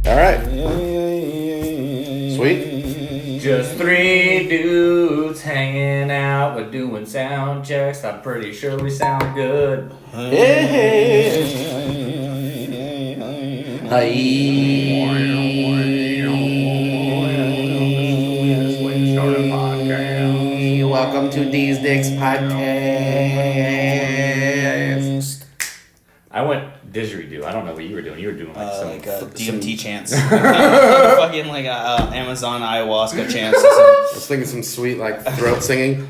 All right. Sweet. Just three dudes hanging out. We're doing sound checks. I'm pretty sure we sound good. Welcome to These Dicks Podcast. I went didgeridoo. I don't know what you were doing. You were doing like DMT chants. Fucking like Amazon ayahuasca chants. I was thinking some sweet like throat singing.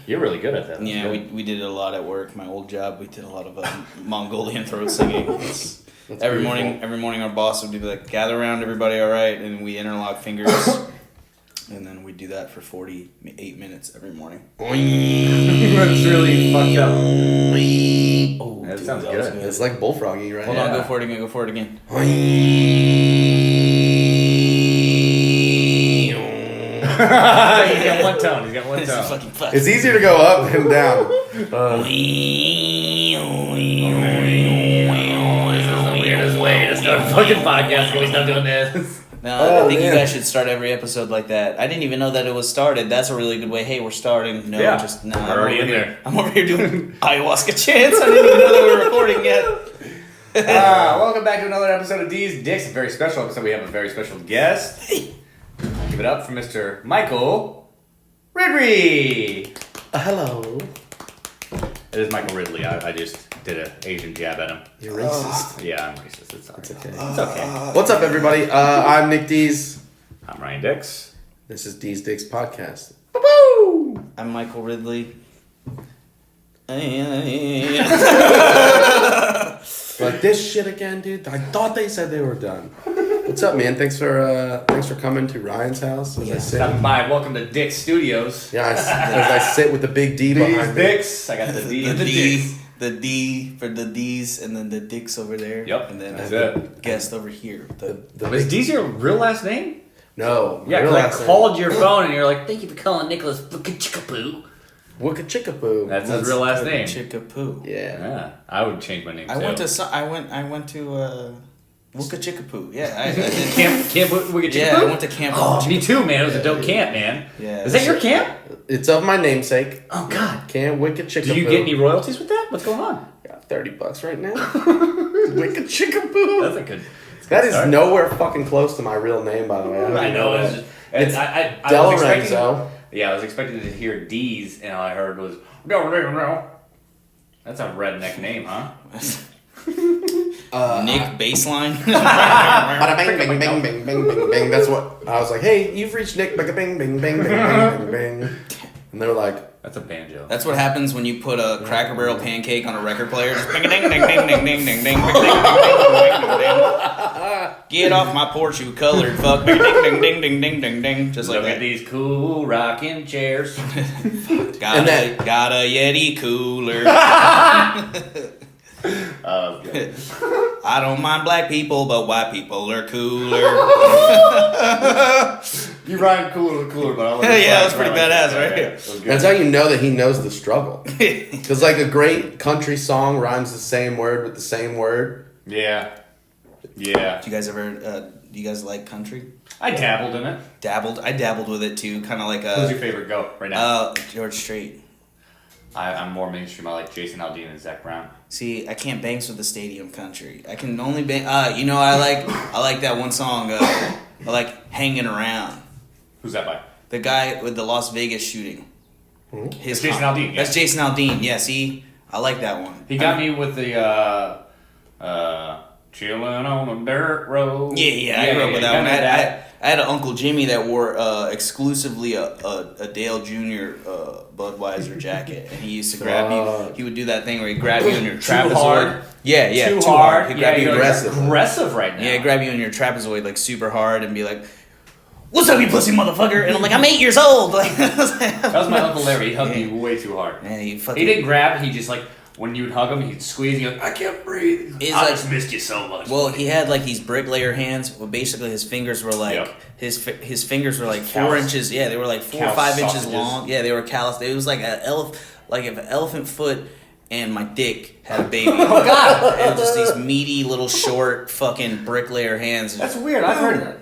You're really good at that. Yeah, we did it a lot at work. My old job, we did a lot of Mongolian throat singing. Every morning our boss would be like, gather around everybody, all right? And we interlock fingers. And then we do that for 48 minutes every morning. That's really fucked up. Oh, that dude, sounds good. It's like bullfrogging, right? Hold on, go for it again. He's got one tone. This is fucking fun. It's easier to go up than down. This is the weirdest way to start a fucking podcast. Can we stop doing this? No, I think you guys should start every episode like that. I didn't even know that it was started. That's a really good way. Hey, we're starting. No, yeah. We're already in there. I'm over here doing ayahuasca chants. I didn't even know that we were recording yet. Welcome back to another episode of D's Dicks. A very special episode. We have a very special guest. Give it up for Mr. Michael Ridley. Hello. It is Michael Ridley. I just did an Asian jab at him. You're racist. Yeah, I'm racist. It's okay. It's okay. What's up, everybody? I'm Nick Dees. I'm Ryan Dix. This is Dees Dicks Podcast. I'm Michael Ridley. Like this shit again, dude. I thought they said they were done. What's up, man? Thanks for coming to Ryan's house. As I sit. Stopping by. Welcome to Dick's Studios. Yeah, as I sit with the big D behind me. Dicks. I got the D and the Dicks. The D for the D's, and then the Dicks over there. Yep, and then that's the it. guest over here. Is D's your real last name? No. Yeah, because I called your phone and you're like, thank you for calling Nicholas Chickapoo. Wicka-chickapoo. That's his real last name. Chickapoo. Yeah. I would change my name. I went to Wicka Chickapoo. Yeah, I did. Camp Wicka Chickapoo? Yeah, I went to camp. Oh, me too, man. It was a dope camp, man. Yeah. Is that your camp? It's of my namesake. Oh God. Camp Wicka-chickapoo. Do you get any royalties with that? What's going on? Got $30 right now. Wicka-chickapoo. That's a good. That is nowhere fucking close to my real name, by the way. I know. It's I Del was Lorenzo. Yeah, I was expecting to hear D's, and all I heard was That's a redneck name, huh? Nick Baseline. Bada bang bang bang bang bang bang bang. That's what I was like. Hey, you've reached Nick. Bang bang bang bang bang bang. And they were like, "That's a banjo." That's what happens when you put a Cracker Barrel pancake on a record player. Just ding ding ding ding ding ding ding ding. Get off my porch, you colored fuck. Ding ding ding ding ding ding ding. Just like Look that. at these cool rocking chairs. Got a Yeti cooler. Good. I don't mind black people, but white people are cooler. You rhyme cooler, but I like Yeah, that's pretty badass, right? Yeah, that's how you know that he knows the struggle. Because like a great country song rhymes the same word with the same word. Yeah. Do you guys ever? Do you guys like country? I dabbled in it. I dabbled with it too, kind of like a. Who's your favorite goat right now? George Strait. I'm more mainstream. I like Jason Aldean and Zach Brown. See, I can't bangs with the stadium country. I can only bang. I like that one song. I like Hanging Around. Who's that by? The guy with the Las Vegas shooting. That's Jason Aldean. Yeah. That's Jason Aldean. Yeah, see, I like that one. He got me with the chilling on a dirt road. Yeah, I grew up with that one. I had an Uncle Jimmy that wore exclusively a Dale Jr. Budweiser jacket, and he used to grab you. He would do that thing where he grabbed you in your trapezoid. Hard. Yeah, too hard. He'd grab you aggressive right now. Yeah, grab you in your trapezoid like super hard and be like, "What's up, you pussy motherfucker?" And I'm like, "I'm 8 years old." Like, that was my Uncle Larry. He hugged me way too hard. Man, he didn't grab. He just like. When you would hug him, he'd squeeze you. I can't breathe. I just missed you so much. Well, he had like these bricklayer hands. Well, basically his fingers were like his fingers were like 4 inches. Yeah, they were like 4 or 5 inches long. Yeah, they were calloused. It was like an elephant foot and my dick had a baby. Oh God! And just these meaty little short fucking bricklayer hands. That's weird. I've heard that.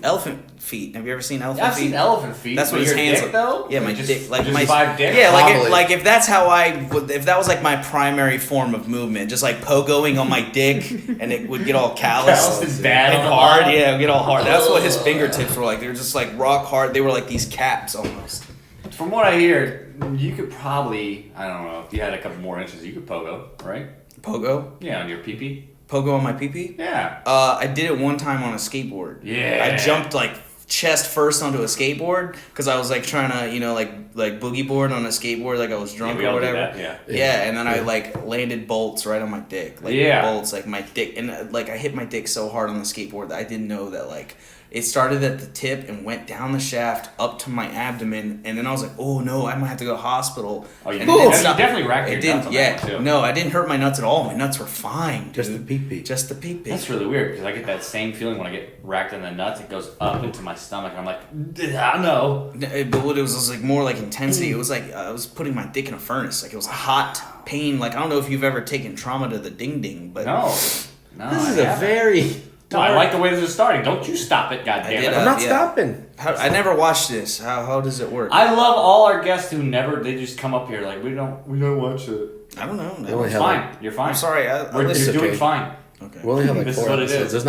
Elephant feet. Have you ever seen elephant I've feet? seen elephant feet. That's what but his your hands dick, look. though? Yeah, my Just- dick, like just my 5 dicks. Yeah, Wobbly. like if that's how if that was like my primary form of movement, just like pogoing on my dick, and it would get all Calloused calloused and bad and on the hard. bottom. Yeah, it would get all hard. That's what his fingertips were like. They were just like rock hard. They were like these caps almost. From what I hear, you could probably, I don't know, if you had a couple more inches, you could pogo, right? Pogo, Yeah, on your pee-pee. pogo on my pee-pee. Yeah. I did it one time on a skateboard. Yeah. I jumped like chest first onto a skateboard because I was like trying to, like boogie board on a skateboard, like I was drunk we or all do whatever. that, yeah. Yeah, and then I like landed bolts right on my dick. Like Yeah. bolts, like my dick, and like I hit my dick so hard on the skateboard that I didn't know that like it started at the tip and went down the shaft up to my abdomen, and then I was like, oh no, I might have to go to the hospital. Oh, you, And you it stopped. definitely racked your It nuts didn't. on Yeah, that one, too. no, I didn't hurt my nuts at all. My nuts were fine, dude. Just the pee-pee. Just the pee-pee. That's really weird because I get that same feeling when I get racked in the nuts. It goes up into my stomach, and I'm like, I know. But what it was like more like intensity. It was like I was putting my dick in a furnace. Like it was hot pain. Like I don't know if you've ever taken trauma to the ding ding, but No. This I is a haven't. very... No, I like the way this is starting. Don't you stop it, I goddammit. did, I'm not yeah. stopping. I never watched this. How does it work? I love all our guests who never. They just come up here like we don't watch it. I don't know. We only It's have fine. You're fine. I'm sorry. You're listen- doing okay. fine. Okay. We only have like This is 4 what it episodes. is.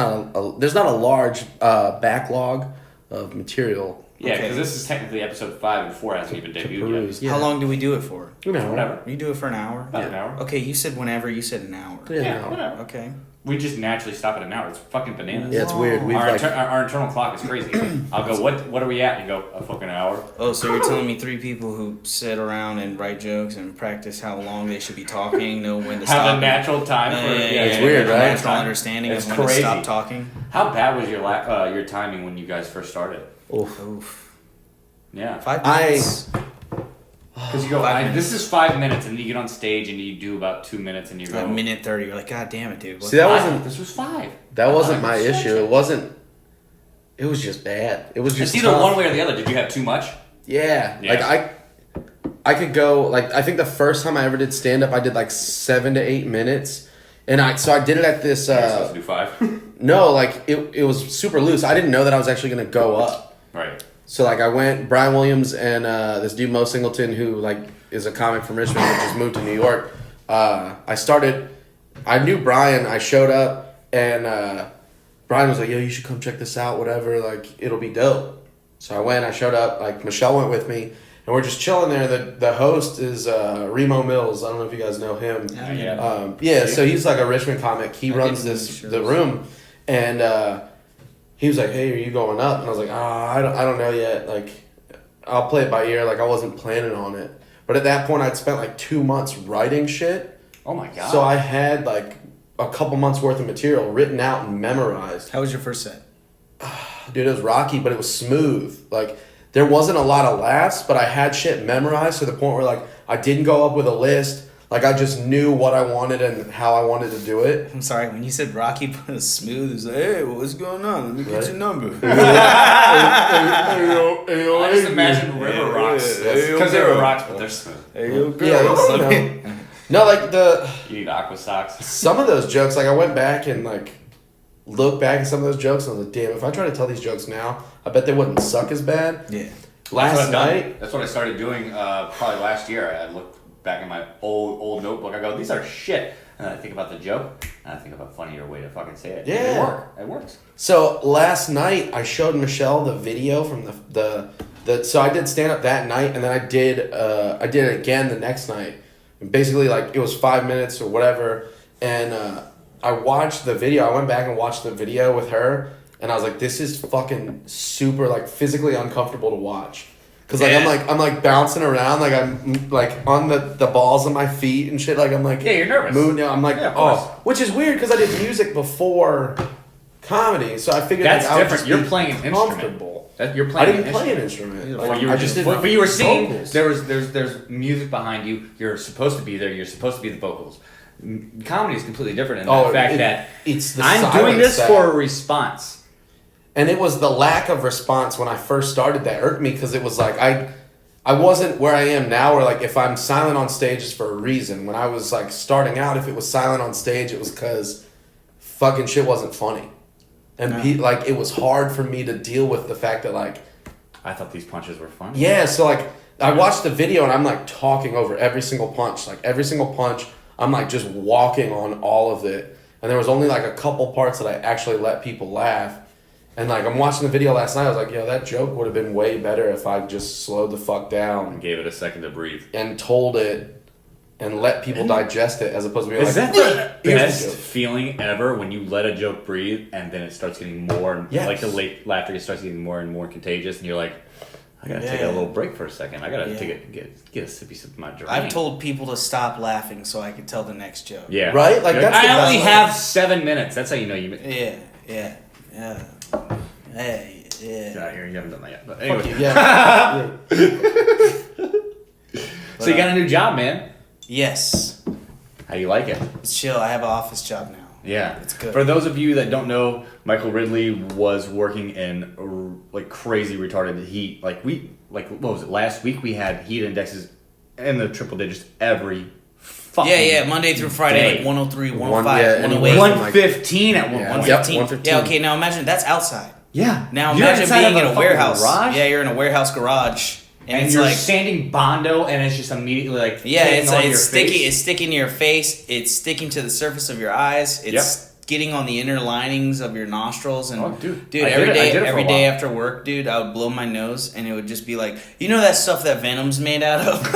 There's not a large backlog of material. Yeah, Okay. because this is technically episode 5 and 4 hasn't even to debuted peruse. yet. How long do we do it for? You know, Whatever. You do it for an hour. About an hour. Okay, you said whenever. You said an hour. Yeah, no. whatever. Okay. We just naturally stop at an hour. It's fucking bananas. Yeah, it's weird. We've Our, like our internal clock is crazy. I'll go, what are we at? And you go, a fucking hour. Oh, so you're telling me 3 people who sit around and write jokes and practice how long they should be talking, know when to stop. Have a natural time for It's weird, a right? Natural understanding It's of when crazy. to stop talking. How bad was your timing when you guys first started? oof. Oof. Yeah. 5 minutes. Because you go, 5 minutes. this is 5 minutes, and then you get on stage and you do about 2 minutes, and you go, A minute 30. You're like, God damn it, dude. See, that "Five? wasn't This was 5. that wasn't my 100%. issue. It wasn't. It was just bad. It was just It's either tough. one way or the other. Did you have too much? Yeah. Yeah. Like I could go like I think the first time I ever did stand up I did like 7 to 8 minutes. And I did it at this You're supposed to do 5. no, like it was super loose. I didn't know that I was actually gonna go up. Right. So like I went Brian Williams and this dude Mo Singleton who like is a comic from Richmond who just moved to New York. I knew Brian, I showed up and Brian was like, yo, you should come check this out, whatever, like it'll be dope. So I went, I showed up, like Michelle went with me, and we're just chilling there. The host is Remo Mills. I don't know if you guys know him. Yeah. So he's like a Richmond comic. He I runs get the room, and he was like, "Hey, are you going up?" And I was like, I don't know yet. Like, I'll play it by ear. Like, I wasn't planning on it. But at that point, I'd spent like 2 months writing shit. Oh my god. So I had like a couple months worth of material written out and memorized. How was your first set? Dude, it was rocky, but it was smooth. Like, there wasn't a lot of laughs, but I had shit memorized to the point where, like, I didn't go up with a list. Like, I just knew what I wanted and how I wanted to do it. I'm sorry, when you said Rocky but it was smooth, it was like, hey, what's going on? Let me get Right. your number. I just imagine river rocks. Because they were rocks, but they're smooth. Hey, yo, girl. Yeah, you know. No, like, You need aqua socks. some of those jokes, like, I went back and, like, looked back at some of those jokes and I was like, damn, if I try to tell these jokes now, I bet they wouldn't suck as bad. Yeah. That's what Last I've done. night, That's what I started doing probably last year. I looked back in my old notebook. I go, these are shit. And then I think about the joke, and I think of a funnier way to fucking say it. Yeah. It works. so last night I showed Michelle the video from the so I did stand up that night and then I did it again the next night. And basically, like, it was 5 minutes or whatever, and I watched the video. I went back and watched the video with her, and I was like, this is fucking super, like, physically uncomfortable to watch. Cause like Yeah. I'm like bouncing around, like I'm like on the balls of my feet and shit. Like I'm like Yeah, you're nervous. moving down. I'm like Yeah, of course. which is weird because I did music before comedy, so I figured That's like, I would different. just You're be playing an instrument. comfortable. You're I playing didn't play an instrument. Well, Like, you were I just did but you were singing. vocals. There's music behind you. You're supposed to be there. You're supposed to be the vocals. Comedy is completely different in the fact that it's the I'm silence doing this that- for a response. And it was the lack of response when I first started that irked me because it was like I wasn't where I am now, where like if I'm silent on stage, it's for a reason. When I was like starting out, if it was silent on stage, it was because fucking shit wasn't funny, and like it was hard for me to deal with the fact that like I thought these punches were funny. Yeah, so like I watched the video and I'm like talking over every single punch, like every single punch. I'm like just walking on all of it, and there was only like a couple parts that I actually let people laugh. And like I'm watching the video last night, I was like, yo, that joke would have been way better if I just slowed the fuck down And gave it a second to breathe. and told it and let people digest it as opposed to being Is like, that the here's best the joke. feeling ever when you let a joke breathe and then it starts getting more and Yes. like the late laughter starts getting more and more contagious and you're like, I gotta take a little break for a second. I gotta get a sippy sip of my drink. I've told people to stop laughing so I could tell the next joke. Yeah. Right? Like, You're that's the I only best have 7 minutes. That's how you know you. Yeah. Hey, yeah. Get out here. You haven't done that yet. But Fuck anyway. you, yeah. So you got a new job, man. Yes. How do you like it? It's chill. I have an office job now. Yeah, It's good. For those of you that don't know, Michael Ridley was working in like crazy retarded heat. Like what was it? Last week we had heat indexes in the triple digits every fucking Yeah, Monday through Friday, day. like 103, One- 105, yeah, 108. anywhere. 115 at one Yeah. point. Yep, 115. 115. Yeah, okay, now imagine that's outside. Yeah. Now You're imagine inside being of in a fucking warehouse. garage, Yeah, you're in a warehouse garage. And it's you're like sanding Bondo, and it's just immediately like yeah, hitting on your it's sticky. face. It's sticking to your face. It's sticking to the surface of your eyes. It's getting on the inner linings of your nostrils. And Oh, dude. I every did it- I day, did it for every a day while. after work, dude, I would blow my nose, and it would just be like, you know that stuff that Venom's made out of,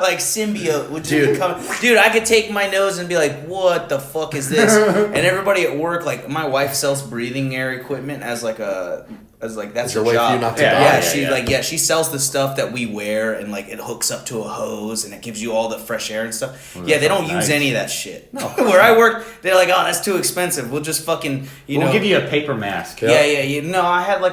like symbiote would just come. Dude, I could take my nose and be like, what the fuck is this? And everybody at work, like my wife sells breathing air equipment as like that's It's her a way for job. you not to Yeah, die. Yeah, yeah. she sells the stuff that we wear and like it hooks up to a hose and it gives you all the fresh air and stuff. Well, Yeah, they that don't sounds use nice. any of that shit. No. Where I work, they're like, oh, that's too expensive. We'll just fucking We'll give you a paper mask. yeah. No, I had the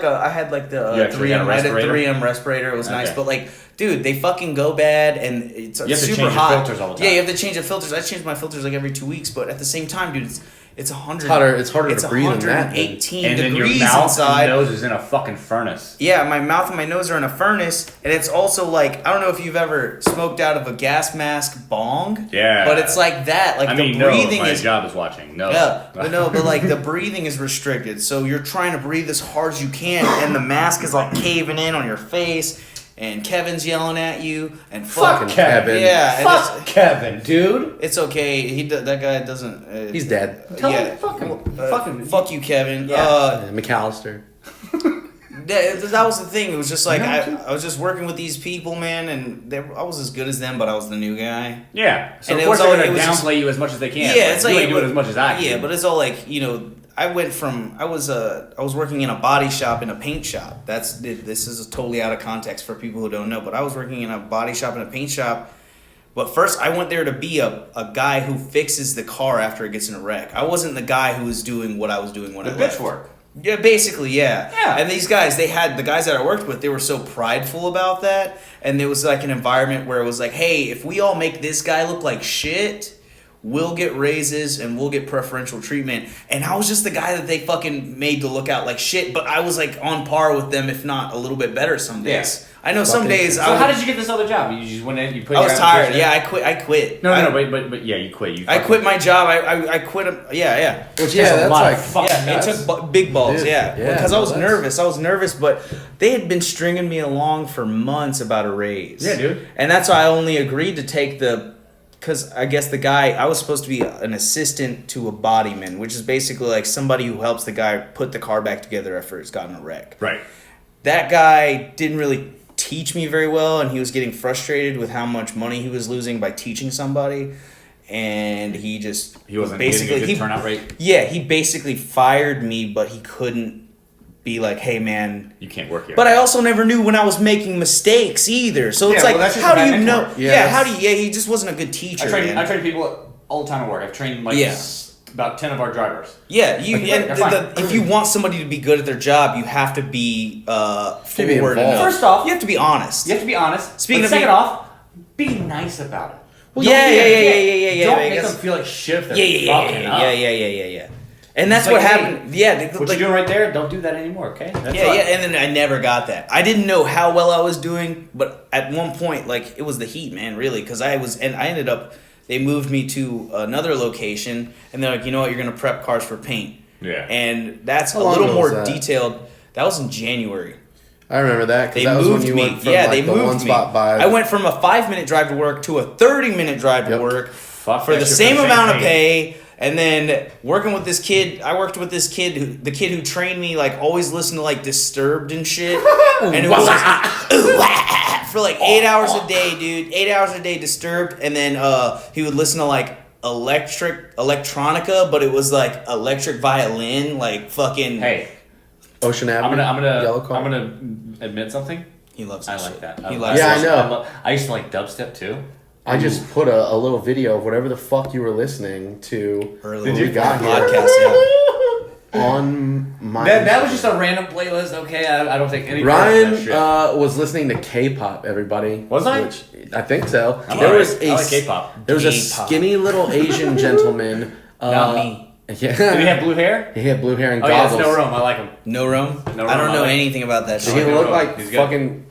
You actually had a 3M. I had a respirator? 3M respirator. It was nice, Okay. but like, dude, they fucking go bad and it's You have to super change your hot. filters all the time. Yeah, you have to change the filters. I change my filters like every 2 weeks, but at the same time, dude, it's 100. It's harder to breathe than that, man. 118 And then your degrees mouth inside. and nose is in a fucking furnace. Yeah, my mouth and my nose are in a furnace, and it's also like, I don't know if you've ever smoked out of a gas mask bong. Yeah. But it's like that. Like I the mean, no, breathing my is. job is watching. No. Yeah, but like the breathing is restricted, so you're trying to breathe as hard as you can, and the mask is like caving in on your face, and Kevin's yelling at you, and Fuck Kevin. Yeah, and Fuck Kevin, dude. it's okay. That guy doesn't. He's dead. Tell yeah, him fucking. fuck you, Kevin. Yeah. McAllister. That was the thing. It was just like No, I was just working with these people, man, and I was as good as them, but I was the new guy. Yeah. So And of it course was they're all- gonna it was just- downplay you as much as they can. Yeah, but it's you like ain't doing as much as I can. Yeah, but it's all like, you know, I went from I was working in a body shop and a paint shop. This is totally out of context for people who don't know, but I was working in a body shop and a paint shop. But first, I went there to be a guy who fixes the car after it gets in a wreck. I wasn't the guy who was doing what I was doing when I left. work. Yeah, basically, yeah. Yeah. And these guys, the guys that I worked with, they were so prideful about that. And there was like an environment where it was like, hey, if we all make this guy look like shit, we'll get raises and we'll get preferential treatment. And I was just the guy that they fucking made to look out like shit, but I was like on par with them, if not a little bit better some days. Yeah. I know some days So how did you get this other job? You just went in, you put. I your was tired. application in? Yeah, I quit. No, but yeah, you quit. I quit my job. I quit. Yeah. Which, That's a that's lot like of fucking Yeah, it nuts. took big balls, Dude, yeah. yeah, Because I was that's- nervous. I was nervous, but they had been stringing me along for months about a raise. Yeah, dude. And that's why I only agreed to take because I guess the guy, I was supposed to be an assistant to a bodyman, which is basically like somebody who helps the guy put the car back together after it's gotten a wreck. Right. That guy didn't really teach me very well, and he was getting frustrated with how much money he was losing by teaching somebody. And he wasn't basically getting a good turnout rate. Yeah, he basically fired me, but he couldn't be like, hey man, You can't work here. but I also never knew when I was making mistakes either. So it's Yeah, like, well, that's just how a bad do you know? mentor. Yeah, How do you? Yeah, he just wasn't a good teacher. man. I train people all the time at work. I've trained like Yeah. about 10 of our drivers. Yeah, you. Like, And they're fine. if you want somebody to be good at their job, you have to be be forward involved. enough. First off, you have to be honest. You have to be honest. Speaking but of second being- off, be nice about it. Well, yeah. Don't I make guess- them feel like shit if they're Yeah. fucking up. Yeah. And that's It's what like, happened. Yeah. What you're doing right there, don't do that anymore, okay? That's Yeah, and then I never got that. I didn't know how well I was doing, but at one point, like, it was the heat, man, really, because I ended up, they moved me to another location, and they're like, you know what, you're going to prep cars for paint. Yeah. And that's How a long little ago more was that? detailed. That was in January. I remember that They because that was when moved you me. went from Yeah, like they the one moved me. spot by. I went from a 5-minute drive to work to a 30-minute drive to Yep. work Fuck for that the shit same amount of pay. pay. And then working with this kid, I worked with this kid, the kid who trained me, like always listened to like Disturbed and shit, and it was like, ooh, wah, for like 8 hours a day, dude, 8 hours a day Disturbed, and then he would listen to like electronica, but it was like electric violin, like fucking. Hey, Ocean Avenue. Yellow Car. I'm gonna admit something. He loves I that like shit. that. He likes Yeah, that I shit. know. I used to like dubstep too. I just put a little video of whatever the fuck you were listening to Early when we in got the here podcast, yeah. on my. That was just a random playlist. Okay, I don't think any Ryan credit for that shit. was listening to K-pop. Everybody Was I? Which I think so. I'm There alright. was I like K-pop. There was a K-pop. skinny little Asian gentleman. Not me. Yeah. Did he have blue hair? He had blue hair and Oh yeah, goggles. it's no room. I like him. No Rome? No I don't Rome, know I like- anything about that He shit. no looked Rome. like He's good. fucking.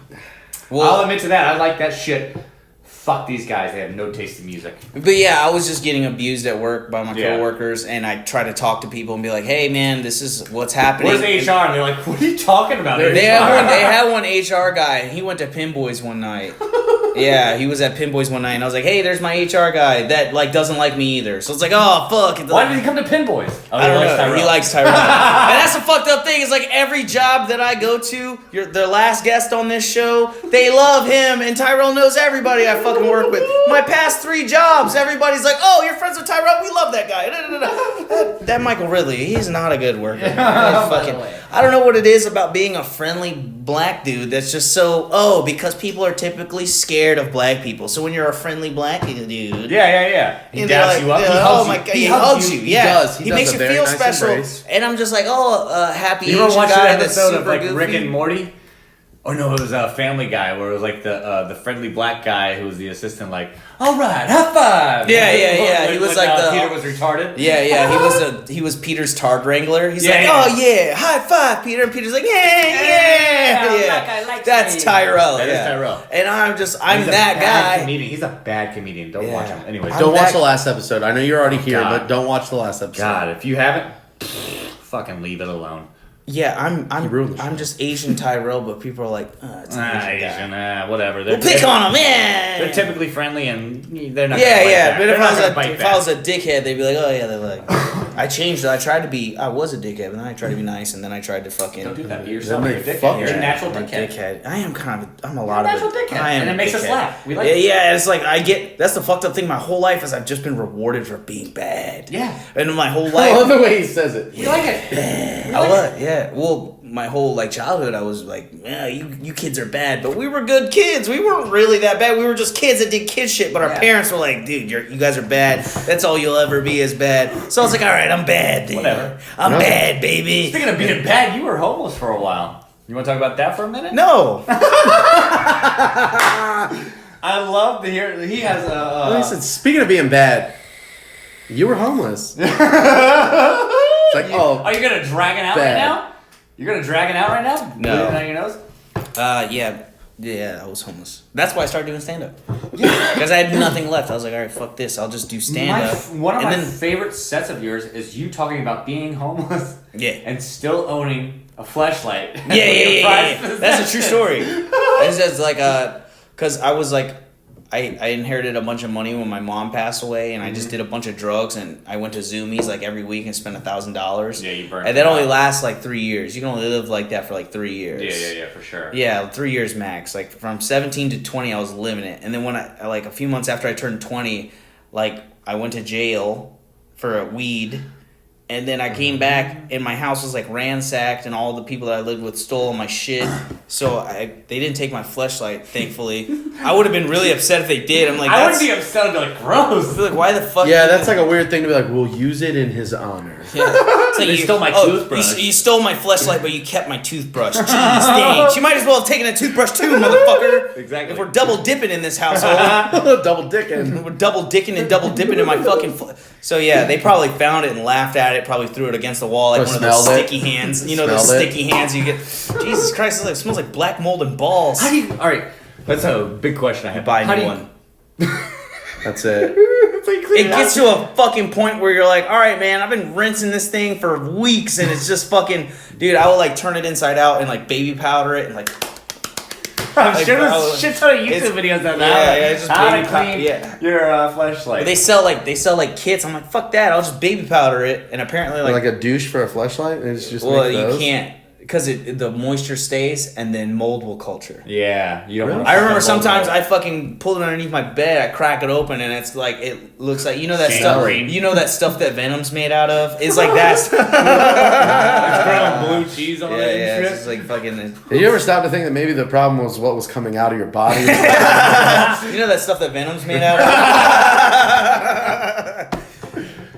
I'll admit to that. I like that shit. Fuck these guys. They have no taste in music. But yeah, I was just getting abused at work by my Yeah. coworkers, and I try to talk to people and be like, "Hey, man, this is what's happening." Where's HR? And they're like, what are you talking about? They HR? had one HR guy, and he went to Pinboys one night. Yeah, he was at Pinboys one night, and I was like, "Hey, there's my HR guy that like doesn't like me either." So it's like, "Oh fuck!" It's Why like, did he come to Pinboys? Oh, I don't likes know. Tyrell. He likes Tyrell. And that's the fucked up thing. Is like every job that I go to, the last guest on this show, they love him, and Tyrell knows everybody I fucking work with. My past 3 jobs, everybody's like, "Oh, you're friends with Tyrell? We love that guy." That Michael Ridley, he's not a good worker. I don't know what it is about being a friendly black dude that's just so, because people are typically scared of black people. So when you're a friendly black dude, Yeah. He and they're daps like, you up. He oh hugs my you. god, he hugs you. Yeah, does. He does makes a you very feel nice special. embrace. And I'm just like, happy You Asian ever watch guy that that's episode super of like goofy. Rick and Morty? Or no, it was a Family Guy where it was like the friendly black guy who was the assistant. Like, all right, high five. Yeah. He When, was like the Peter was retarded. Yeah. He was Peter's Tard Wrangler. He's Yeah, like, yeah. oh yeah, high five, Peter. And Peter's like, yeah. that guy likes That's me. Tyrell. That is yeah. Tyrell. And I'm He's that a bad guy. Comedian. He's a bad comedian. Don't Yeah. watch him. Anyways, Don't watch back- the last episode. I know you're already here, God. but don't watch the last episode. God, if you haven't, fucking leave it alone. Yeah, ruined the I'm show. just Asian Tyrell, but people are like, it's an Asian guy. Whatever. Well, pick on him, yeah. They're typically friendly and they're not. Yeah, gonna bite yeah. back. But They're if not gonna bite I was back. a dickhead, they'd be like, oh yeah, they're like. I changed it. I was a dickhead, but then I tried to be nice, and then I tried to fucking. Don't do that to yourself. Then You're a they dickhead. fuck You're a you. natural I'm a dickhead. I am kind of. I'm a You're lot a of natural it. dickhead, I am and it a makes us dickhead. laugh. We like it. Yeah. It's like that's the fucked up thing. My whole life is I've just been rewarded for being bad. Yeah. And my whole I love life. the way he says it. We like it. I was, yeah. Well, my whole childhood, I was like, yeah, you kids are bad, but we were good kids. We weren't really that bad. We were just kids that did kid shit. But our Yeah. parents were like, dude, you guys are bad. That's all you'll ever be is bad. So I was like, all right, I'm bad. Dude. Whatever. I'm No. bad, baby. Speaking of being bad, you were homeless for a while. You want to talk about that for a minute? No. I love to hear. He has a. Listen, speaking of being bad, you were homeless. It's like, Are you gonna drag it out bad. right now? You're gonna drag it out right now? No. Put it on your nose? Yeah, I was homeless. That's why I started doing stand up. Because I had nothing left. I was like, all right, fuck this. I'll just do stand up. One of my favorite sets of yours is you talking about being homeless Yeah. and still owning a flashlight. Yeah. That's a true story. It's just like, because I was like, I inherited a bunch of money when my mom passed away, and I just did a bunch of drugs, and I went to Zoomies every week and spent $1,000. Yeah, you burned and that it only out. lasts 3 years. You can only live like that for 3 years. Yeah, for sure. Yeah, 3 years max. From 17 to 20, I was living it, and then when I a few months after I turned 20, I went to jail for a weed. And then I came back, and my house was ransacked, and all the people that I lived with stole all my shit. So they didn't take my fleshlight, thankfully. I would have been really upset if they did. I'm like, I wouldn't be upset. I'd be like, gross. I'd be like, why the fuck? yeah, that's a weird thing to be like, we'll use it in his honor. Yeah. It's like They you stole my toothbrush. You stole my fleshlight, but you kept my toothbrush. Jeez, thanks. You might as well have taken a toothbrush too, motherfucker. Exactly. If we're double dipping in this household, Double dicking. we're double dicking and double dipping in my fucking. So yeah, they probably found it and laughed at it. Probably threw it against the wall like Or one of those smelled it. sticky hands. You know those Smelled it. sticky hands you get. Jesus Christ, it smells like black mold and balls. How do you? All right, that's a big question I have. Buy a How new do you- one. That's it. It gets to a fucking point where you're like, all right, man, I've been rinsing this thing for weeks and it's just fucking, dude, I will like turn it inside out and like baby powder it and like. I'm Like, sure bro, there's shit ton of it's- YouTube videos on yeah, that. yeah, it's just how baby to clean yeah. your fleshlight. But they sell like kits. I'm like, fuck that. I'll just baby powder it. And apparently Like a douche for a fleshlight, and it's just well, make you those? can't because the moisture stays and then mold will culture. Yeah, you don't. Really? wanna I remember fuck up sometimes mold. I fucking pull it underneath my bed. I crack it open and it's like it looks like that stuff. Gangrene. You know that stuff that Venom's made out of. It's like that. It's growing blue cheese on Yeah, it and yeah, shit. it's just like fucking. Did you ever stop to think that maybe the problem was what was coming out of your body? You know that stuff that Venom's made out of?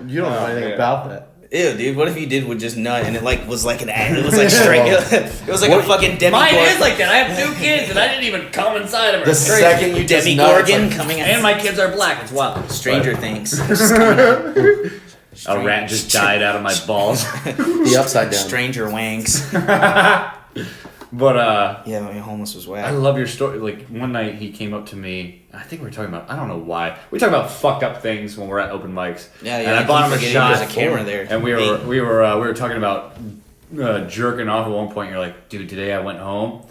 You don't know anything yeah. about that. Ew, dude. What if you did with just nut and it like was like it was like straight. It was like a fucking Mine demigorgon. is like that. I have 2 kids and I didn't even come inside of her. The second you just nut, it's demigorgon like, coming out. And my kids are black. It's wild. Stranger Things. A rat just died out of my balls. the upside down. Stranger wangs. But Yeah, my homeless was I whack. love your story. Like one night he came up to me. I think we were talking about. I don't know why. We talk about fucked up things when we're at open mics. Yeah, yeah. And I bought him a keep shot. forgetting There's a camera there. And we were talking about jerking off at one point. You're like, dude, today I went home.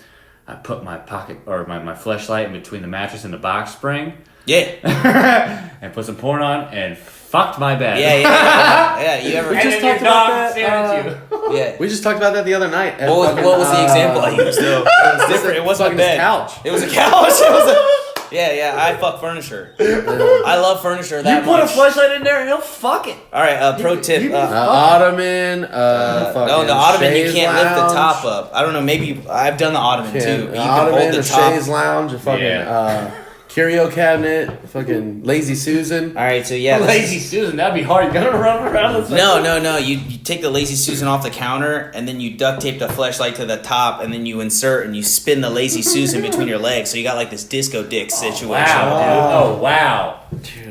I put my pocket or my fleshlight in between the mattress and the box spring. Yeah. And put some porn on and fucked my bed. Yeah. You ever? just And then your talked about dog that, stared at you. Yeah. We just talked about that the other night. at What fucking, was the example I used? Though? It was different. It wasn't a fucking bed. couch. It was a couch. It was a. Yeah. I fuck furniture. I love furniture that You put much. a fleshlight in there and he'll fuck it. All right. Pro tip. Ottoman. Fucking No, the ottoman you chaise can't lift the lounge. top up. I don't know. Maybe I've done the ottoman Yeah, too. the You can ottoman, hold the a top. chaise lounge, a fucking curio cabinet, fucking lazy Susan. All right. So yeah. Lazy Susan, that'd be hard. You gotta run around with No. You take the Lazy Susan off the counter, and then you duct tape the fleshlight to the top, and then you insert and you spin the Lazy Susan between your legs. So you got like this disco dick situation. Wow, dude. Oh, wow.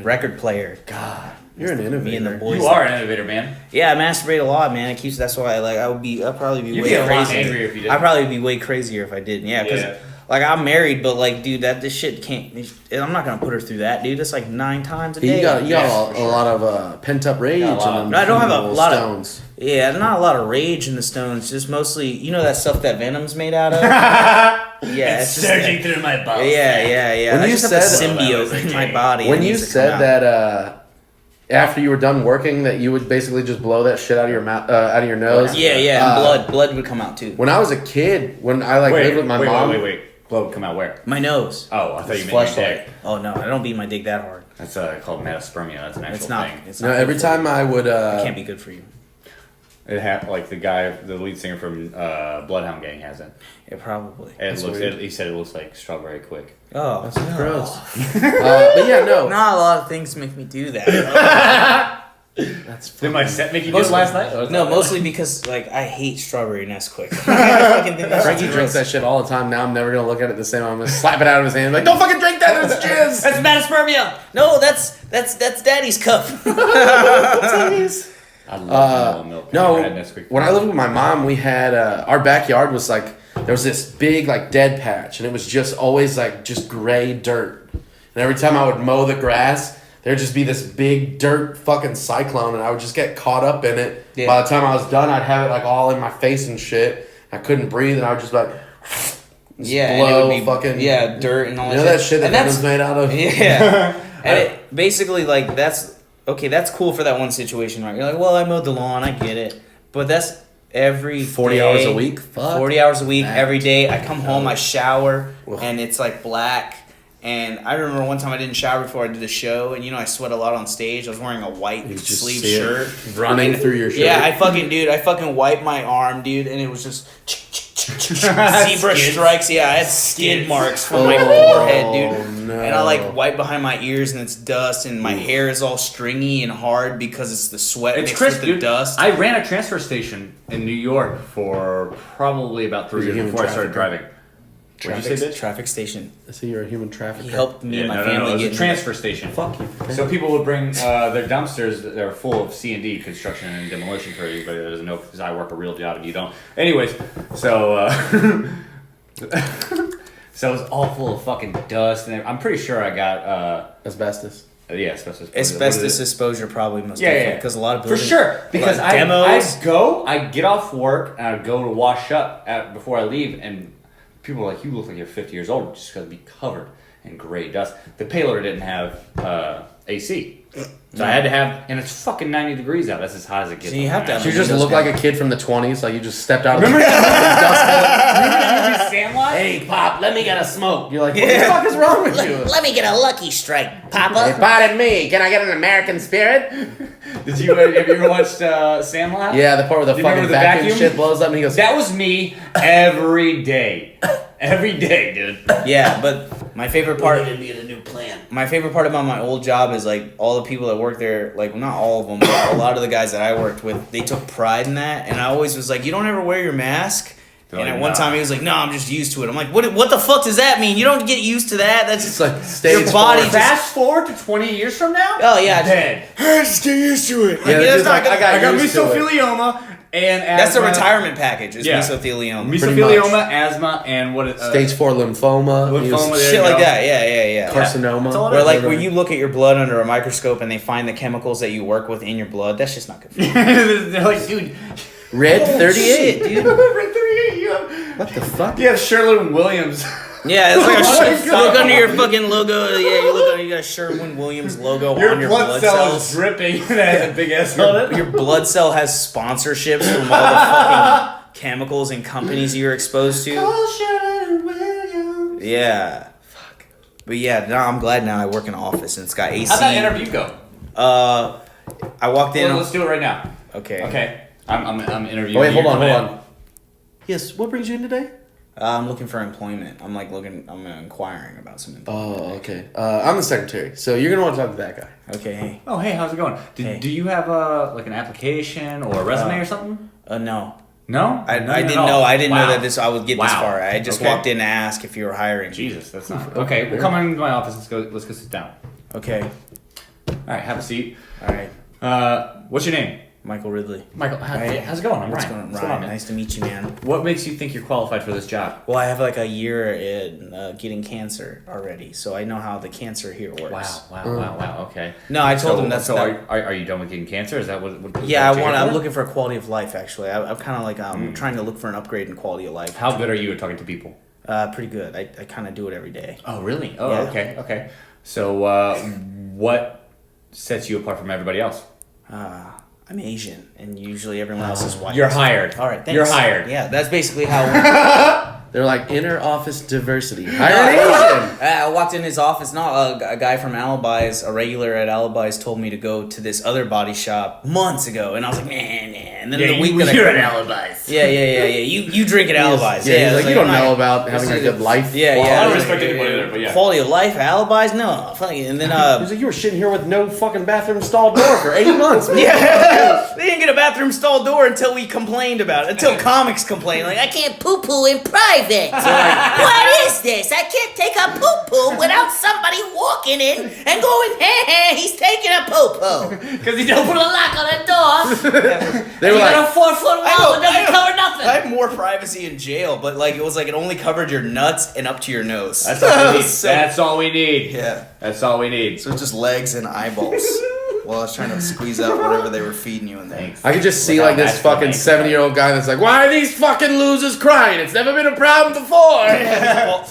Record player. God. You're an Me and the innovator. boys. You are an innovator, man. Yeah, I masturbate a lot, man. It keeps. That's why I'd probably be You'd way be a lot crazier. angrier if you didn't. I'd probably be way crazier if I didn't. Yeah, because Yeah. like I'm married, but like, dude, this shit can't. I'm not gonna put her through that, dude. It's like 9 times a day. You got Yeah, a lot of pent up rage. Got a lot. in them No, I don't have a little lot of- stones. Yeah, not a lot of rage in the stones. Just mostly, you know that stuff that Venom's made out of. Yeah, it's just Surging through my balls. Yeah. When I you just have said- the symbiote in my body. When It you needs to come said out. that after you were done working, that you would basically just blow that shit out of your mouth, out of your nose. Yeah, and blood would come out too. When I was a kid, when I lived with my mom, Wait. Blood would come out where? My nose. Oh, I thought you It's meant your fleshlight. dick. Oh no, I don't beat my dick that hard. That's called metaspermia. That's an actual It's not. thing. It's no, not every good for time you. I would, It can't be good for you. It like the lead singer from Bloodhound Gang has it. It probably. And That's weird. he said it looks like strawberry quick. Oh, that's gross. But yeah, no, not a lot of things make me do that. that's Did my set make you do it last night? No, mostly because like I hate strawberry Nesquik. I fucking think that Frankie shit's drinks gross. that shit all the time. Now I'm never gonna look at it the same. I'm gonna slap it out of his hand. Like, don't fucking drink that. That's jizz. That's metaspermia. No, that's Daddy's cup. I love vanilla milk. No, I never had Nesquik. when I lived with my mom, we had our backyard was like there was this big like dead patch, and it was just always like just gray dirt. And every time I would mow the grass, there'd just be this big dirt fucking cyclone, and I would just get caught up in it. Yeah. By the time I was done, I'd have it like all in my face and shit. I couldn't breathe, and I would just like Yeah, and blow it would be fucking dirt and all You know that shit that Venom's made out of? Yeah. And it, basically, like, that's cool for that one situation, right? You're like, well, I mowed the lawn, I get it. But that's every 40 day, hours a week? Fuck 40 hours a week, that. every day. I come home, I shower, Ugh. and it's like black. And I remember one time I didn't shower before I did the show, and I sweat a lot on stage. I was wearing a white You just sleeve see it shirt. running through your shirt. Yeah, I fucking wiped my arm, dude, and it was just zebra strikes. Yeah, I had skid marks from my Oh, forehead, dude. no. And I like wipe behind my ears and it's dust, and my hair is all stringy and hard because it's the sweat It's mixed crisp, with the dude. dust. I ran a transfer station in New York for probably about 3 years before I started driving. What'd you say, bitch? Traffic station. So you're a human trafficker. He helped me and my No, family it was get a transfer station. Fuck you. So people would bring their dumpsters that are full of C&D, construction and demolition, for anybody that doesn't know, because I work a real job and you don't. Anyways, so so it was all full of fucking dust, and I'm pretty sure I got Asbestos. yeah, asbestos. asbestos exposure probably most Yeah, definitely yeah. because a lot of For buildings, sure, because like demos. I'd get off work and I'd go to wash up before I leave, and people are like, you look like you're 50 years old, just gonna be covered in gray dust. The payloader didn't have AC, so I had to have, and it's fucking 90 degrees out. That's as hot as it gets. So you have to have So you just windows look down. like a kid from the 20s, like you just stepped out of the Remember dust. the movie Sandlot? Hey, Pop, let me get a smoke. You're like, what the fuck is wrong with you? Let me get a lucky strike, Hey, Papa. pardon me. Can I get an American Spirit? Have you ever watched Sandlot? Yeah, the part where the You fucking remember the vacuum, vacuum? shit blows up and he goes, That was me every day. Every day, dude. Yeah, but my favorite part. We're gonna get a new plan. My favorite part about my old job is like all the people that work there, like not all of them, but a lot of the guys that I worked with, they took pride in that. And I always was like, you don't ever wear your mask. They're And like, at one "Nah." time he was like, no, I'm just used to it. I'm like, what the fuck does that mean? You don't get used to that. That's it's just like stage your body four. just- Fast forward to 20 years from now? Oh, yeah. Dead. I just get used to it. Yeah, Like, they're that's just not like, gonna- I got used to it. mesothelioma and asthma. That's the retirement package. Is Yeah. mesothelioma. Mesothelioma, asthma, and what? Stage 4 lymphoma. Lymphoma, He was there Shit you like go. that. Yeah. carcinoma. That's all it Where is. like where you look at your blood under a microscope and they find the chemicals that you work with in your blood, that's just not good for you. They're like, dude. Red 38. Shit, dude. Red 38, you have, What the fuck? you have Sherwin-Williams. Yeah, it's like Oh my look God. under your fucking logo. Yeah, you look under, you got a Sherwin-Williams logo on your blood cell is cells. dripping. That has a big S on it. Your blood cell has sponsorships from all the fucking chemicals and companies you're exposed to. Yeah. Fuck. But yeah, no, I'm glad now I work in an office and it's got AC. How'd that interview go? I walked in. Well, let's do it right now. Okay. Okay. I'm interviewing. Oh, wait, hold you. on, Come hold in. on. Yes, what brings you in today? I'm looking for employment. I'm inquiring about some employment. Oh, okay. I'm the secretary, so you're gonna want to talk to that guy. Okay, hey. Oh, hey, how's it going? Hey. Do you have like an application or a resume or something? No. No, I No, didn't no. know. I didn't know Wow. that I would get this Wow. far. I just Okay. walked in to ask if you were hiring. Jesus, that's not okay. Well, come into my office. Let's go sit down. Okay. All right, have a seat. All right. What's your name? Michael Ridley. Michael. Hey. How's it going? I'm What's Ryan. going on? What's going Ryan, on, man? nice to meet you, man. What makes you think you're qualified for this job? Well, I have like a year in getting cancer already, so I know how the cancer here works. Wow. Okay. No, I told him that's so. that- Are you done with getting cancer? Is that what? Yeah, what you're here I'm for? looking for a quality of life. Actually, I'm kind of like trying to look for an upgrade in quality of life. How good are you at talking to people? Pretty good. I kind of do it every day. Oh, really? Oh, Yeah. okay. So, what sets you apart from everybody else? I'm Asian, and usually everyone else is white. You're hired. All right, thanks. You're hired. Yeah, that's basically how. They're like inner office diversity. Hire an Asian. I walked in his office. A guy from Alibis, a regular at Alibis, told me to go to this other body shop months ago, and I was like, nah. And then the week that You're I an alibis. yeah. You drink at Alibis. Yeah, he's like, you don't I'm not- know about having a good life. Yeah, Well, yeah. I don't respect anybody there, but yeah. Quality of life, Alibis, no. Fuck it. And then He's like, you were sitting here with no fucking bathroom stall door for 8 months. Man. yeah, they didn't get a bathroom stall door until we complained about it. Until comics complained, like I can't poo-poo in private. What is this? I can't take a poo-poo without somebody walking in and going, hey, he's taking a poo-poo. Because he Don't put a lock on the door. They were You got like, a 4-foot wall that doesn't cover nothing. I had more privacy in jail, but like it was like it only covered your nuts and up to your nose. That's all we need. So- That's all we need. Yeah. That's all we need. So just legs and eyeballs. While I was trying to squeeze out whatever they were feeding you in there. Thanks. I could just see Look like how this that's fucking gonna make 70-year-old guy that's like, why are these fucking losers crying? It's never been a problem before.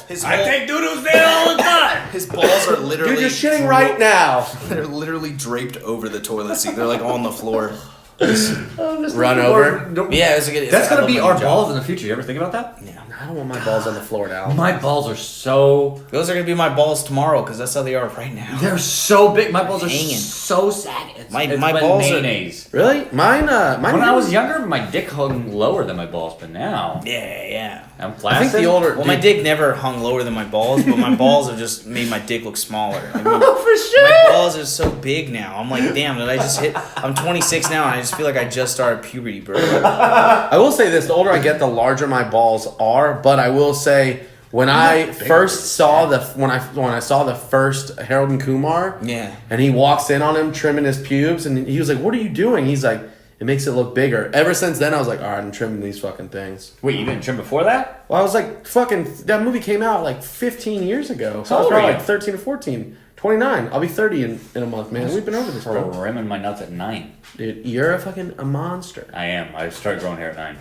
His, I take doodles there all the time. his balls are literally. Dude, you're shitting right now. They're literally draped over the toilet seat. They're like on the floor. Run over. Yeah, it was a good. That's I gonna love be my our new job. balls in the future. You ever think about that? Yeah. I don't want my balls on the floor now. My balls are so... Those are gonna be my balls tomorrow because that's how they are right now. They're so big. My balls are Hanging. so saggy. It's My like balls are- mayonnaise. Really? Mine. When I was younger, my dick hung lower than my balls, but now Yeah. I'm I flaccid. think the older. Well, my dick never hung lower than my balls, but my balls have just made my dick look smaller. Like, for sure. my balls are so big now. I'm like, damn, did I just hit? I'm 26 now, and I just feel like I just started puberty, bro. I will say this: the older I get, the larger my balls are. But I will say, when I first saw when I saw the first Harold and Kumar, Yeah. and he walks in on him trimming his pubes, and he was like, "What are you doing?" He's like, "It makes it look bigger." Ever since then, I was like, "All right, I'm trimming these fucking things." Wait, you didn't trim before that? Well, I was like, "Fucking." That movie came out like 15 years ago, so I How was old are probably you? like 13 or 14. 29. I'll be 30 in a month, man. We've been over this, bro. Rimming my nuts at 9. Dude, you're a monster. I am. I started growing hair at 9.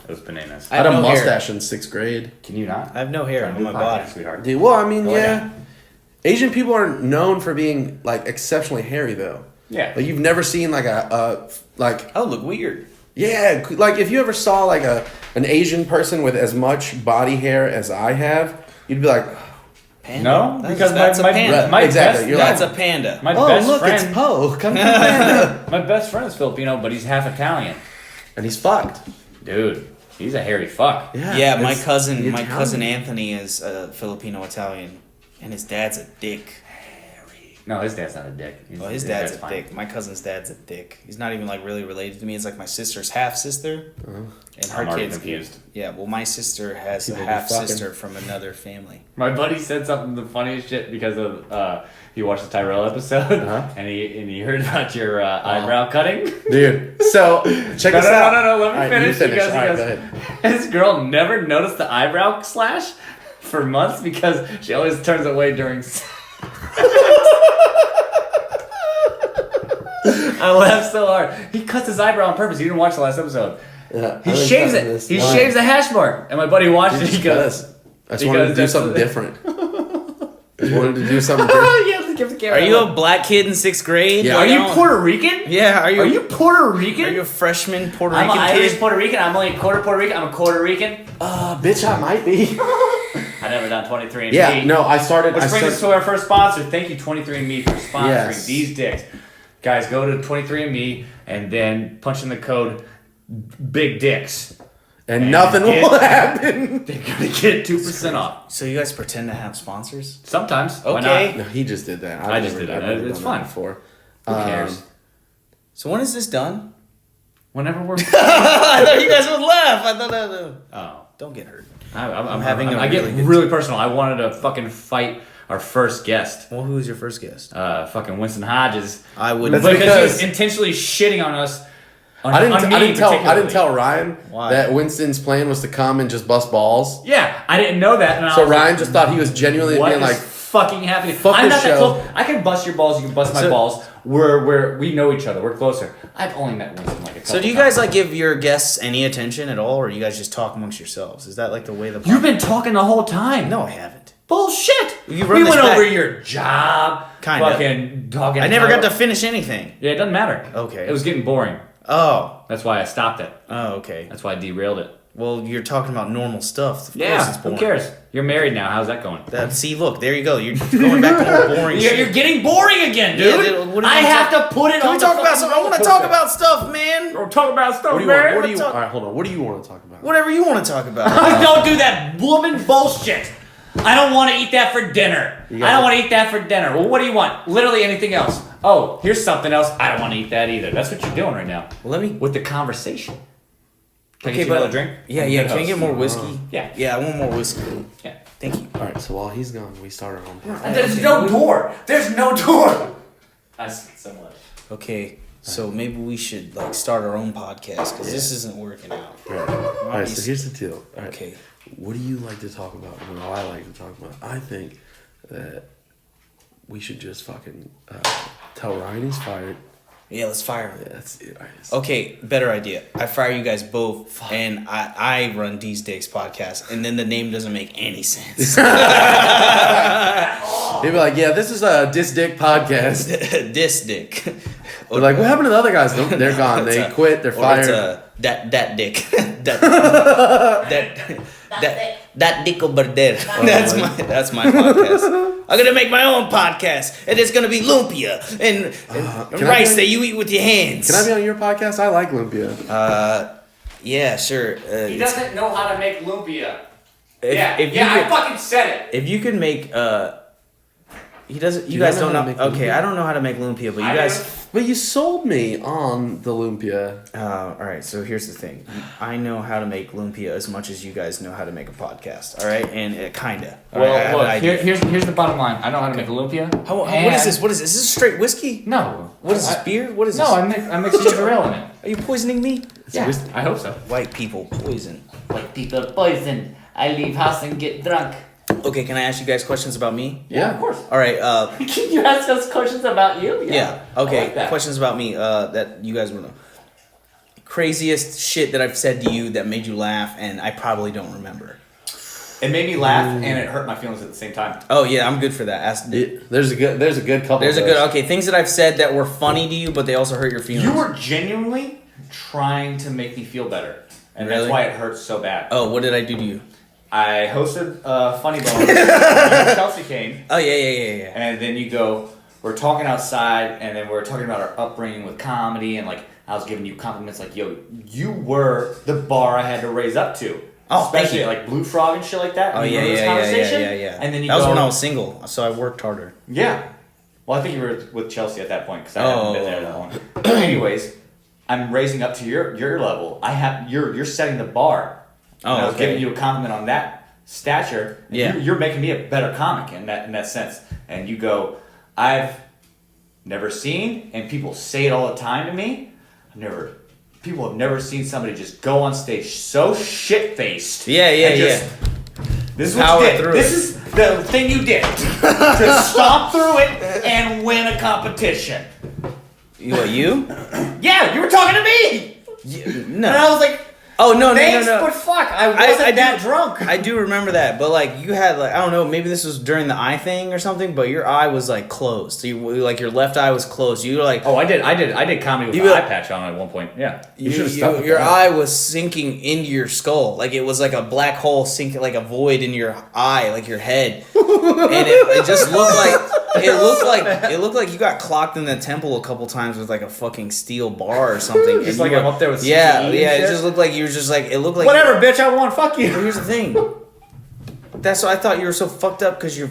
It was bananas. I had a have no hair. mustache in 6th grade. Can you not? I have no hair on my body. Sweetheart. Dude, well, I mean, Go yeah. ahead. Asian people are known for being like exceptionally hairy, though. Yeah. Like you've never seen like like I would look weird. yeah, like if you ever saw like an Asian person with as much body hair as I have, you'd be like, Panda? No, That's- because that's a my panda. my Exactly, best, you're That's like- a panda. my "Oh, best look, friend, it's Poe. Come to Panda." my best friend is Filipino, but he's half Italian. And he's fucked. Dude, he's a hairy fuck. Yeah. Yeah, my it's cousin the my Italian. cousin Anthony is Filipino Italian, and his dad's a dick. No, his dad's not a dick. Well, his dad's a fine. dick. My cousin's dad's a dick. He's not even like really related to me. It's like my sister's half sister, and her I'm already kids. confused. Yeah, well, my sister has People a be half fucking. sister from another family. My buddy said something the funniest shit because of he watched the Tyrell episode and he heard about your eyebrow cutting. Dude, so check this out. No, let me All right, finish. you finish. Because, All right, because go ahead. his girl never noticed the eyebrow slash for months because she always turns away during. I laughed so hard. He cuts his eyebrow on purpose. You didn't watch the last episode. Yeah, He I've been shaves cutting it. this He line. shaves a hash mark. And my buddy watched it. He goes, I just wanted to do that's- something different. Just wanted to do something different. You have to give the camera. Are you a black kid in 6th grade? Yeah. Are you Like, Puerto Rican? Yeah. Are you Puerto Rican? Are you a freshman Puerto I'm Rican an Irish kid? Puerto Rican. I'm only a quarter Puerto Rican. I'm a quarter Rican. Bitch, I might be. I never done 23andMe. Yeah, no, I started. Which I brings us started to our first sponsor. Thank you, 23andMe, for sponsoring Yes. these dicks. Guys, go to 23andMe and then punch in the code Big Dicks. and nothing get- will happen. They're gonna get 2% off. So you guys pretend to have sponsors? Sometimes. Why Okay. not? No, he just did that. I just did that. I've never It's done fun. that before. Who cares? So when is this done? Whenever we're. I thought you guys would laugh. I thought that. Oh. Don't get hurt. I'm having a I get really good really personal. I wanted to fucking fight our first guest. Well, who was your first guest? Fucking Winston Hodges. I would. That's Because he because- was intentionally shitting on us. On, I didn't. on me I didn't particularly. tell Ryan Why? that Winston's plan was to come and just bust balls. Yeah, I didn't know that. And I So was Ryan like, just thought he was genuinely what being is like, fucking happening? fuck I'm this not that show. close. I can bust your balls. You can bust my So- balls. We know each other. We're closer. I've only met Winston like a couple So do you times. guys like give your guests any attention at all, or you guys just talk amongst yourselves? Is that like the way the You've been talking the whole time. No, I haven't. Bullshit. You run we this went back. over your job. Kinda. Fucking talking. I never got to finish anything. Yeah, it doesn't matter. Okay. It was getting boring. Oh. That's why I stopped it. Oh, okay. That's why I derailed it. Well, you're talking about normal stuff. Of course Yeah. it's Who boring. cares? You're married now. How's that going? See, look, there you go. You're going back to more boring shit. You're getting boring again, Yeah, dude. dude, what do you I mean have talk- to put it Can on we talk the about fucking something? I want to roller talk about stuff, man. We're talking about stuff, what do you man. want? What do you? Let's All talk- right, hold on. What do you want to talk about? Whatever you want to talk about. Don't do that woman bullshit. I don't want to eat that for dinner. I don't want to eat that for dinner. Well, what do you want? Literally anything else. Oh, here's something else. I don't want to eat that either. That's what you're doing right now. Well, let me. With the conversation. Can I Okay, get you but another drink? Yeah, I'm yeah. good Can I host. get more whiskey? Yeah. Yeah, I want more whiskey. Yeah. Thank you. All right. So while he's gone, we start our own podcast. There's no door. There's no door. I said so much. Okay, so maybe we should like start our own podcast because this isn't working out. Right. All right. So here's the deal. All right. Okay. What do you like to talk about? What do I like to talk about? I think that we should just fucking tell Ryan he's fired. Yeah, let's fire him. Yeah, that's it. All right. Okay, better idea. I fire you guys both, and I run D's Dicks podcast, and then the name doesn't make any sense. They'd be like, yeah, this is a Dis Dick podcast. This dick. They're like, what happened to the other guys? They're gone. It's They a- quit. They're or it's fired. that dick. that that Dico Berder. That's my podcast. I'm gonna make my own podcast, and it's gonna be lumpia and rice that you eat with your hands. Can I be on your podcast? I like lumpia. Yeah, sure. He doesn't know how to make lumpia. If I fucking said it. If you can make he doesn't. You You guys don't don't know know. how to make Okay, lumpia? I don't know how to make lumpia, but you I guys. do. But you sold me on the lumpia. All right, so here's the thing. I know how to make lumpia as much as you guys know how to make a podcast. All right, and kinda. All right, I have an Well, idea. here's the bottom line. I know how to make a lumpia. What is this? What is this? Is this straight whiskey? No. What is this? Beer? What is this? No, I mix ginger ale in it. Are you poisoning me? Yeah, I hope so. White people poison. White people poison. I leave house and get drunk. Okay, can I ask you guys questions about me? Yeah. Of course. All right. Can you ask us questions about you? Yeah. I Okay. like that. Questions about me. That you guys want to know. Craziest shit that I've said to you that made you laugh, and I probably don't remember. It made me laugh and it hurt my feelings at the same time. Oh yeah, I'm good for that. Ask. There's a good couple. There's of a good. those. Okay, things that I've said that were funny to you, but they also hurt your feelings. You were genuinely trying to make me feel better, and Really? that's why it hurts so bad. Oh, what did I do to you? I hosted Funny Bones. when Chelsea came, Oh yeah. and then you go. We're talking outside, and then we're talking about our upbringing with comedy, and like I was giving you compliments, like yo, you were the bar I had to raise up to. Oh, thank especially you. like Blue Frog and shit like that. Oh You yeah, remember this yeah. conversation? And then you that was go, when I was single, so I worked harder. Yeah. Well, I think you were with Chelsea at that point because I Oh. haven't been there that long. Anyways, I'm raising up to your level. You're setting the bar. Oh, and I was okay. giving you a compliment on that stature. And Yeah. You're making me a better comic in that sense. And you go, I've never seen, and people say it all the time to me. People have never seen somebody just go on stage so shit faced. Yeah. This is what Power you did. through This it. is the thing you did to stomp through it and win a competition. You? Yeah, you were talking to me, No. and I was like, Oh no, "Thanks, no. but fuck, I wasn't that drunk." I do remember that, but like you had like I don't know, maybe this was during the eye thing or something, but your eye was like closed. So you like your left eye was closed. You were like Oh, I did comedy with You the were- eye patch on at one point. Yeah, your eye was sinking into your skull, like it was like a black hole sinking, like a void in your eye, like your head, and it just looked like it looked like you got clocked in the temple a couple times with like a fucking steel bar or something. Just And like you I'm were- up there with yeah, CTE and yeah. It shit. just looked like you were just like it looked like Whatever, bitch. I won. Fuck But you. here's the thing. That's why I thought you were so fucked up because you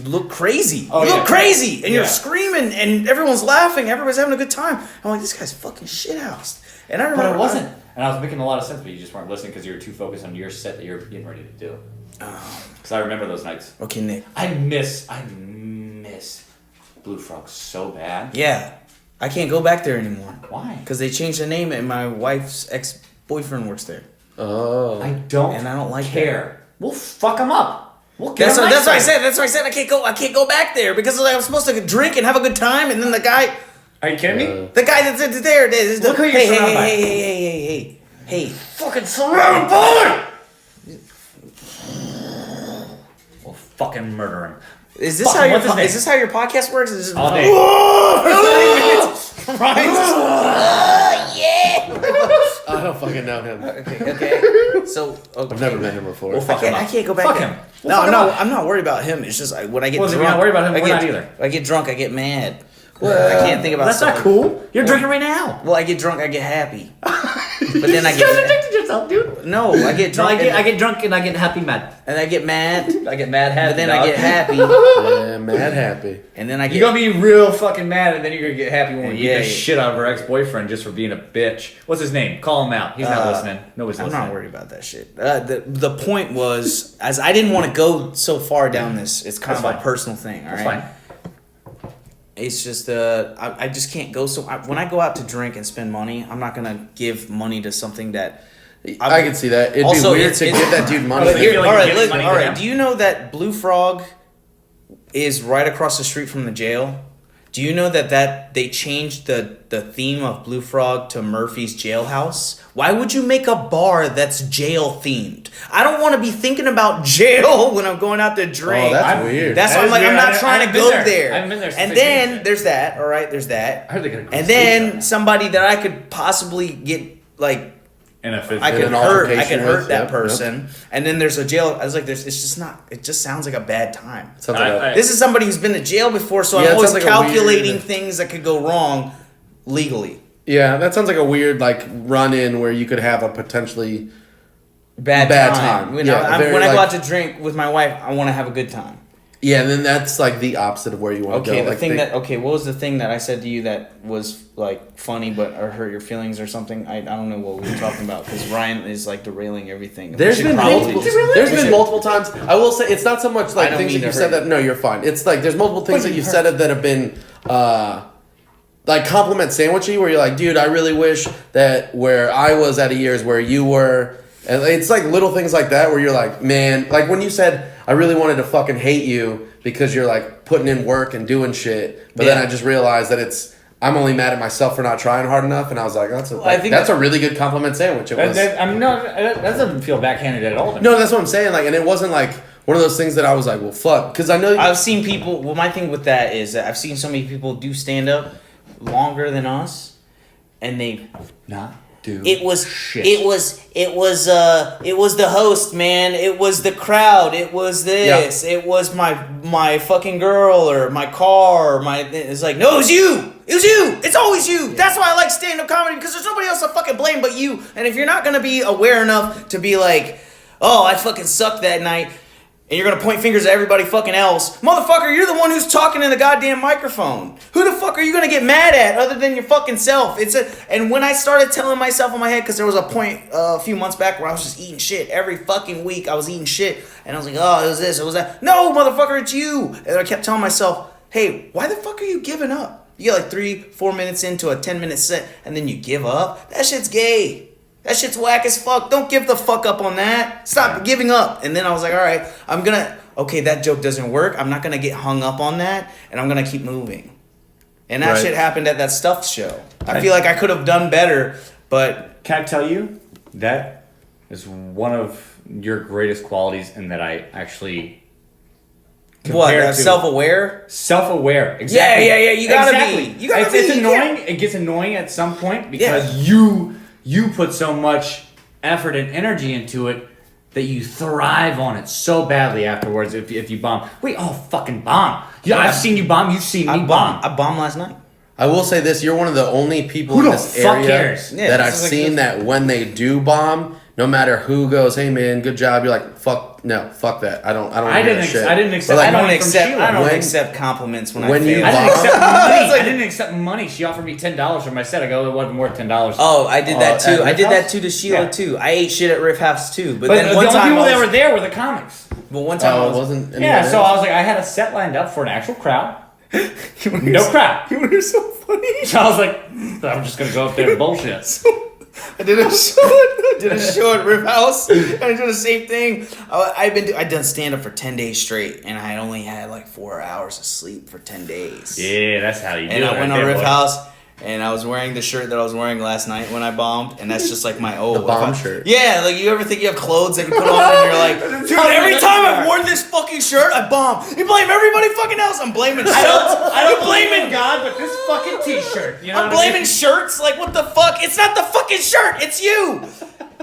look crazy. Oh, you yeah. look crazy, and Yeah. you're screaming, and everyone's laughing, everybody's having a good time. I'm like, this guy's fucking shithoused. And I But remember it wasn't, and I was making a lot of sense, but you just weren't listening because you were too focused on your set that you're getting ready to do. Because I remember those nights. Okay, Nick. I miss Blue Frog so bad. Yeah, I can't go back there anymore Why? because they changed the name, and my wife's ex-boyfriend works there. Oh. I don't. And I don't like care. We'll fuck them up. We'll get That's them what, that's nice what I night. said. That's why I said I can't go back there because like, I'm supposed to drink and have a good time, and then the guy Are you kidding me? that's there. Look who you're surrounded by. Hey. Fucking surround boy. We'll fucking murder him. Is this Fuck, how your what's his name? is this how your podcast works? Is this All day. I don't fucking know him. Okay. So okay. I've never met him before. We'll fuck him I up. can't go back Fuck there. him. No, fuck him up. I'm not worried about him. It's just when I get Well, if drunk. you're not worried about him, I we're get, not either. I get drunk, I get mad. I can't think about That's stuff. not cool. You're drinking right now. Well, I get drunk, I get happy. But then I You get addicted yourself, dude. no, I get No, drunk. I get drunk and I get happy mad. and I get mad. I get mad happy. But then I get happy. Yeah, mad happy. And then I get You're gonna be real fucking mad, and then you're gonna get happy when we beat Yeah, the yeah. shit out of her ex-boyfriend just for being a bitch. What's his name? Call him out. He's not listening. Nobody's I'm listening. not worried about that shit. The point was, as I didn't want to go so far down this, it's kind That's of a fine. personal thing. All That's right. fine. It's just I just can't go so. When I go out to drink and spend money, I'm not gonna give money to something that. I can see that. It'd Also, be weird it's- to it's- give that dude money. But Here, feel like all you're right, giving look, money all to right. them? Do you know that Blue Frog is right across the street from the jail? Do you know that they changed the theme of Blue Frog to Murphy's Jailhouse? Why would you make a bar that's jail themed? I don't want to be thinking about jail when I'm going out to drink. Oh, that's weird. That's That why I'm is like, I'm weird. not I trying to haven't go been there. there. I haven't been there since And they then changed it. there's that. All right, there's that. I heard they got a And stage then on it. somebody that I could possibly get like in a physical. I could an hurt altercation with, that yep, person, and then there's a jail. I was like, it's just not. It just sounds like a bad time. Sounds like a- This is somebody who's been to jail before, so Yeah, I'm it always sounds like a calculating weird- things that could go wrong legally. yeah, that sounds like a weird like run in where you could have a potentially Bad time. You know, Yeah, very, when I go like- out to drink with my wife, I want to have a good time. yeah. And then that's like the opposite of where you want to Okay, go. the Like thing what was the thing that I said to you that was like funny but or hurt your feelings or something? I don't know what we were talking about because Ryan is like derailing everything. There's We should been probably multiple. just- There's we been should- multiple times. I will say it's not so much I like don't things mean that you to said hurt that. No, you're fine. It's like there's multiple things that you said that have been like compliment sandwichy, where you're like, dude, I really wish that where I was at a year is where you were. And it's like little things like that where you're like, man, like when you said I really wanted to fucking hate you because you're like putting in work and doing shit, but then Yeah. I just realized that I'm only mad at myself for not trying hard enough, and I was like, I think that's a really good compliment sandwich. It was. That doesn't feel backhanded at all. No, that's what I'm saying. Like, and it wasn't like one of those things that I was like, well, fuck, because I know. I've seen people. Well, my thing with that is that I've seen so many people do stand up longer than us, and they Not do It was shit. it was the host, man. It was the crowd. It was this. It was my fucking girl or my car or my. It's like, no, it was you. It was you. It's always you. That's why I like stand-up comedy, because there's nobody else to fucking blame but you. And if you're not gonna be aware enough to be like, oh, I fucking sucked that night, and you're gonna point fingers at everybody fucking else, motherfucker, you're the one who's talking in the goddamn microphone. Who the fuck are you gonna get mad at other than your fucking self? And when I started telling myself in my head, because there was a point a few months back where I was just eating shit every fucking week. I was eating shit, and I was like, oh, it was this, it was that. No, motherfucker, it's you. And I kept telling myself, hey, why the fuck are you giving up? You get like 3-4 minutes into a 10-minute set, and then you give up. That shit's gay. That shit's whack as fuck. Don't give the fuck up on that. Stop giving up. And then I was like, all right, okay, that joke doesn't work. I'm not gonna get hung up on that, and I'm gonna keep moving. And that Right. shit happened at that stuffed show. I feel like I could have done better, but Can I tell you that is one of your greatest qualities, and that I actually what? compared to- Self-aware? Self-aware. Exactly. yeah, you gotta exactly. be. You gotta it's, be, It's you annoying. can't- It gets annoying at some point because you put so much effort and energy into it that you thrive on it so badly afterwards. If you bomb, wait, oh fucking bomb! Yeah, I've seen you bomb. You've seen me bomb. I bombed last night. I will say this: you're one of the only people Who in the this fuck area cares? Yeah, that this I've is like seen this- that when they do bomb, no matter who goes, "Hey man, good job," you're like, "Fuck no, fuck that. I don't. I hear didn't. that shit." I didn't But accept. like, I don't money from accept. Sheila. I don't When- accept compliments when when I you fail. I didn't bomb- accept money. It's like- I didn't accept money. She offered me $10 for my set. I go, it wasn't worth $10. Oh, I did that too. at I Riff did that House? too to Sheila Yeah. too. I ate shit at Riff House too. But, But then the one only time people I that was, were there were the comics. but one time I Oh, it was, wasn't. Yeah, anybody so else? I was like, I had a set lined up for an actual crowd. No crowd. You were so funny. So I was like, I'm just gonna go up there and bullshit. I did a show at Riff House, and I did the same thing. I'd done stand up for 10 days straight, and I only had like 4 hours of sleep for 10 days. Yeah, that's how you do And it. I went right on there, Riff boy. House, and I was wearing the shirt that I was wearing last night when I bombed, and that's just like my The bomb shirt. Yeah, like you ever think you have clothes that you put on and you're like, dude, every time I've worn this fucking shirt, I bomb. You blame everybody fucking else. I'm blaming shirts. I don't You're believe in God, but this fucking T-shirt. You know I'm what I mean? blaming shirts. Like, what the fuck? It's not the fucking shirt. It's you.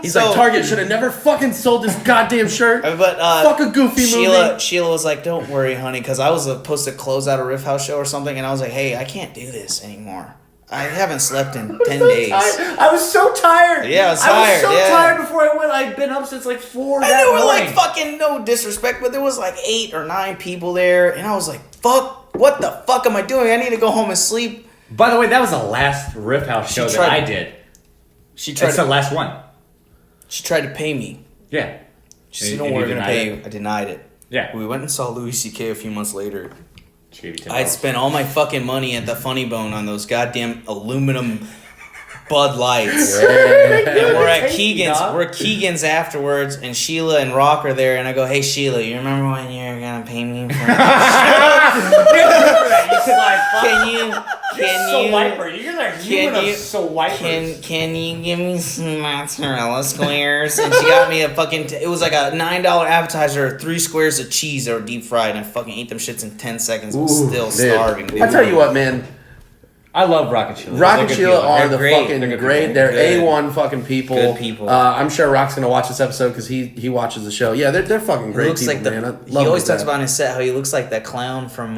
He's So- like, Target should have never fucking sold this goddamn shirt. But Fuck a goofy movie. Sheila was like, "Don't worry, honey," because I was supposed to close out a Riff House show or something, and I was like, "Hey, I can't do this anymore. I haven't slept in 10 days." I was so tired. Yeah, I was I was tired, so yeah. tired before I went. I'd been up since like 4 And that there were morning. like fucking, no disrespect, but there was like 8 or 9 people there, and I was like, "Fuck, what the fuck am I doing? I need to go home and sleep." By the way, that was the last Riff House show that tried- I did. She tried. That's the To, last one. she tried to pay me. Yeah. She said, And- "Don't and worry, you we're gonna denied pay it? you." I denied it. Yeah. We went and saw Louis C.K. a few months later. She gave you $10. I'd spent all my fucking money at the Funny Bone on those goddamn aluminum Bud Lights. And we're at Keegan's. dog. We're at Keegan's afterwards, and Sheila and Rock are there. And I go, "Hey Sheila, you remember when you were gonna pay me for? Can you? You're like Can you give me some mozzarella squares?" And she got me a fucking. It was like a $9 appetizer, 3 squares of cheese that were deep fried, and I fucking ate them shits in 10 seconds. I was still Dude, starving. Dude. I tell you what, man. I love Rock and Sheila. Rock and Sheila are the They're great. fucking They're great. good. They're Good. A1 fucking people. Good people. I'm sure Rock's gonna watch this episode because he watches the show. Yeah, they're fucking He great looks people, like the. man. I He love always them talks to about in his set how he looks like that clown from.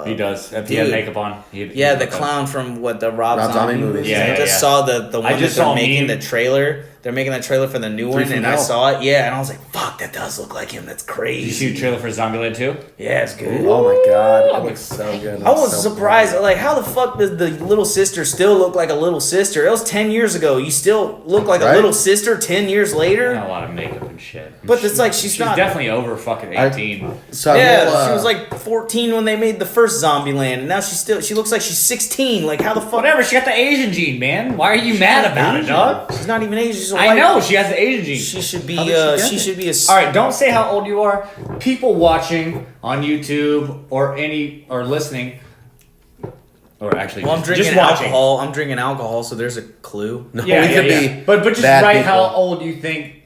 He does. If he Dude. had makeup on. Yeah, the clown from what the Rob Zombie movies. Yeah, I yeah, just yeah. saw the one just that saw they're making meme. the trailer. They're making that trailer for the new Three one, from and I Hell. saw it. Yeah, and I was like, "Fuck, that does look like him. That's Did you crazy." see the trailer for Zombieland 2? Yeah, it's good. Oh my god, it looks so good. I was so surprised. good. Like, how the fuck does the little sister still look like a little sister? It was 10 years ago. You still look like a Right? little sister 10 years later? Not a lot of makeup and shit. But it's like she's not- definitely over fucking 18. So Yeah, we'll, she was like 14 when they made the first Zombieland, and now she looks like she's 16. Like, how the fuck? Whatever, she got the Asian gene, man. Why are you mad about it, dog? She's not even Asian. She's a I white- know, she has the Asian gene. She should be. How did she get She it? should be a. Alright, don't say how old you are. People watching on YouTube or listening, or actually Well, I'm just drinking watching. alcohol. I'm drinking alcohol, so there's a clue. No, Yeah, we yeah, could yeah. be But just bad write people. how old you think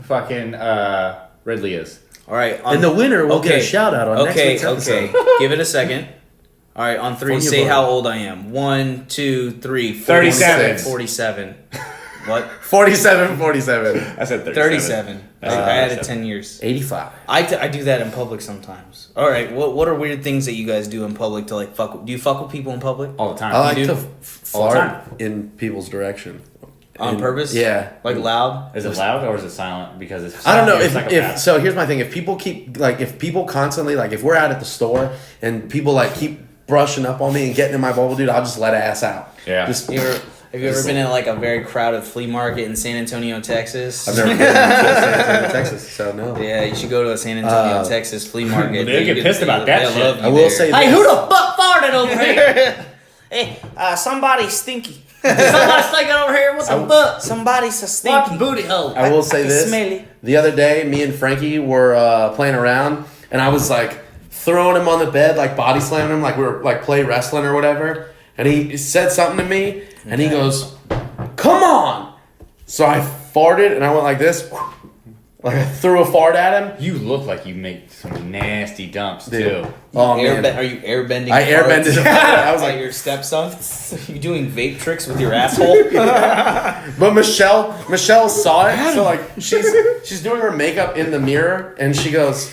fucking Ridley is. All right, And the winner will get a shout out on next week's episode. Give it a second. All right, on three, Phone your say vote. how old I am. 1, 2, 3. 37. 47. What? 47. I said 37. I added 37. 10 years. 85. I do that in public sometimes. All right, what are weird things that you guys do in public to like fuck with? Do you fuck with people in public? All the time. I like do? to All the fart time. in people's direction. On And- purpose? Yeah. Like loud? Is it loud or is it silent? Because it's I don't know you're a if psychopath. so. Here's my thing: if people constantly if we're out at the store and people like keep brushing up on me and getting in my bubble, dude, I'll just let ass out. Yeah. Just Have you ever been in like a very crowded flea market in San Antonio, Texas? I've never been to San Antonio, Texas, so no. Yeah, you should go to a San Antonio, Texas flea market. They get pissed about that shit. love you I will there. say Hey, this. who the fuck farted over here? Hey, somebody's stinky. Somebody's stinking over here with the butt. Somebody's a Watch stinky. booty hole. I will say I this. smell it. The other day, me and Frankie were playing around, and I was like throwing him on the bed, like body slamming him, like we were like play wrestling or whatever. And he said something to me, and he goes, "Come on!" So I farted, and I went like this, like I threw a fart at him. You look like you make some nasty dumps Dude. too. Oh man, Are you airbending? I airbended farts? a fart. I was Like like, your stepson? You doing vape tricks with your asshole? but Michelle saw it, so like she's doing her makeup in the mirror, and she goes,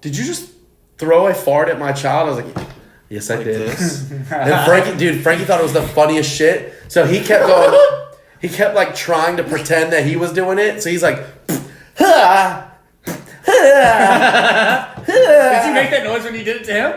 "Did you just throw a fart at my child?" I was like, "Yes, I did." And Frankie thought it was the funniest shit, so he kept going. He kept like trying to pretend that he was doing it, so he's like, "Ha." Did you make that noise when you did it to him?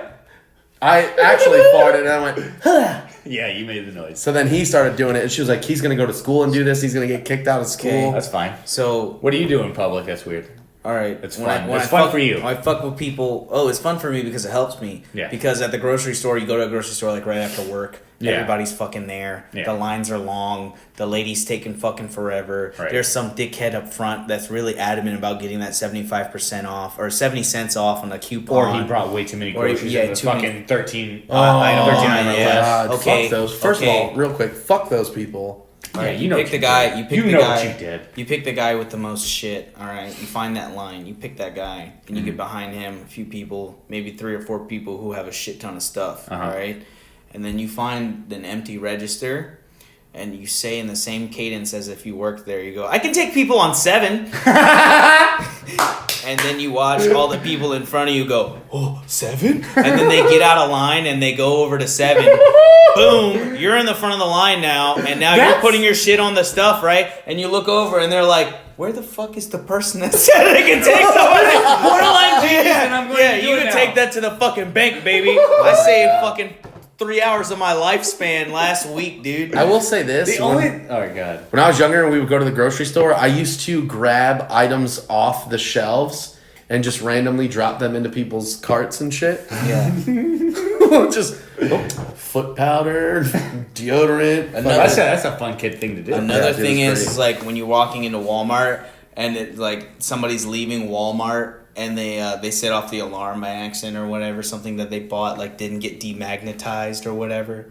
I actually farted, and I went, "Ha." Yeah, you made the noise. So then he started doing it, and she was like, "He's gonna go to school and do this. He's gonna get kicked out of school." That's fine. So, What do you do in public? That's weird. all right. It's when fun. when It's fun fuck, for you. When I fuck with people, it's fun for me because it helps me. Yeah. Because at the grocery store, you go to a grocery store like right after work. Yeah. Everybody's fucking there. Yeah. The lines are long. The lady's taking fucking forever. Right. There's some dickhead up front that's really adamant about getting that 75% off or 70 cents off on a coupon. Or he brought way too many Or he- groceries. yeah, in the too many- fucking 13. I know. 13 yeah. or less. God, Okay, fuck those. First okay. of all, real quick, fuck those people. All right, Yeah, you know pick what the you guy. did. You pick You the know guy. what you did. You pick the guy with the most shit. All right, you find that line. You pick that guy, and you Mm-hmm. get behind him. A few people, maybe 3 or 4 people who have a shit ton of stuff. Uh-huh. All right, and then you find an empty register, and you say in the same cadence as if you worked there. You go, "I can take people on 7." And then you watch all the people in front of you go, "Oh, 7?" And then they get out of line and they go over to 7. Boom, you're in the front of the line now, and now you're That's- putting your shit on the stuff, right? And you look over and they're like, "Where the fuck is the person that said they can take somebody?" Borderline genius, and I'm going yeah, to do you it can now. take that to the fucking bank, baby. I saved fucking 3 hours of my lifespan last week, dude. I will say this. The only. Oh my god. When I was younger and we would go to the grocery store, I used to grab items off the shelves and just randomly drop them into people's carts and shit. Yeah. Just foot powder, deodorant. That's a fun kid thing to do. Another Yeah, dude, thing it's is great. like when you're walking into Walmart and it, like somebody's leaving Walmart and they set off the alarm by accident or whatever, something that they bought like didn't get demagnetized or whatever,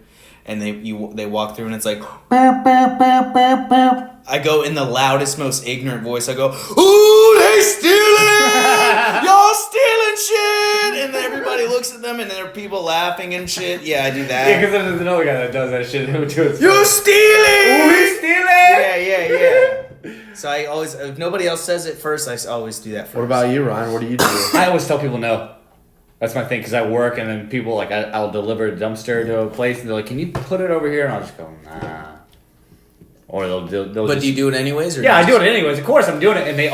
and they walk through and it's like "Beep, beep, beep, beep, beep." I go in the loudest, most ignorant voice. I go, "Ooh, they stealing!" Y'all stealing shit! And then everybody looks at them, and there are people laughing and shit. Yeah, I do that. Yeah, because there's another guy that does that shit. Who do it? You stealing! We stealing? Yeah. So I always, if nobody else says it first, I always do that first. What about you, Ryan? What do you do? I always tell people no. That's my thing because I work and then people like I'll deliver a dumpster to a place and they're like, "Can you put it over here?" And I'll just go, "Nah." Or they'll But just, do you do it anyways? Or yeah, I do it anyways. Of course, I'm doing it, and they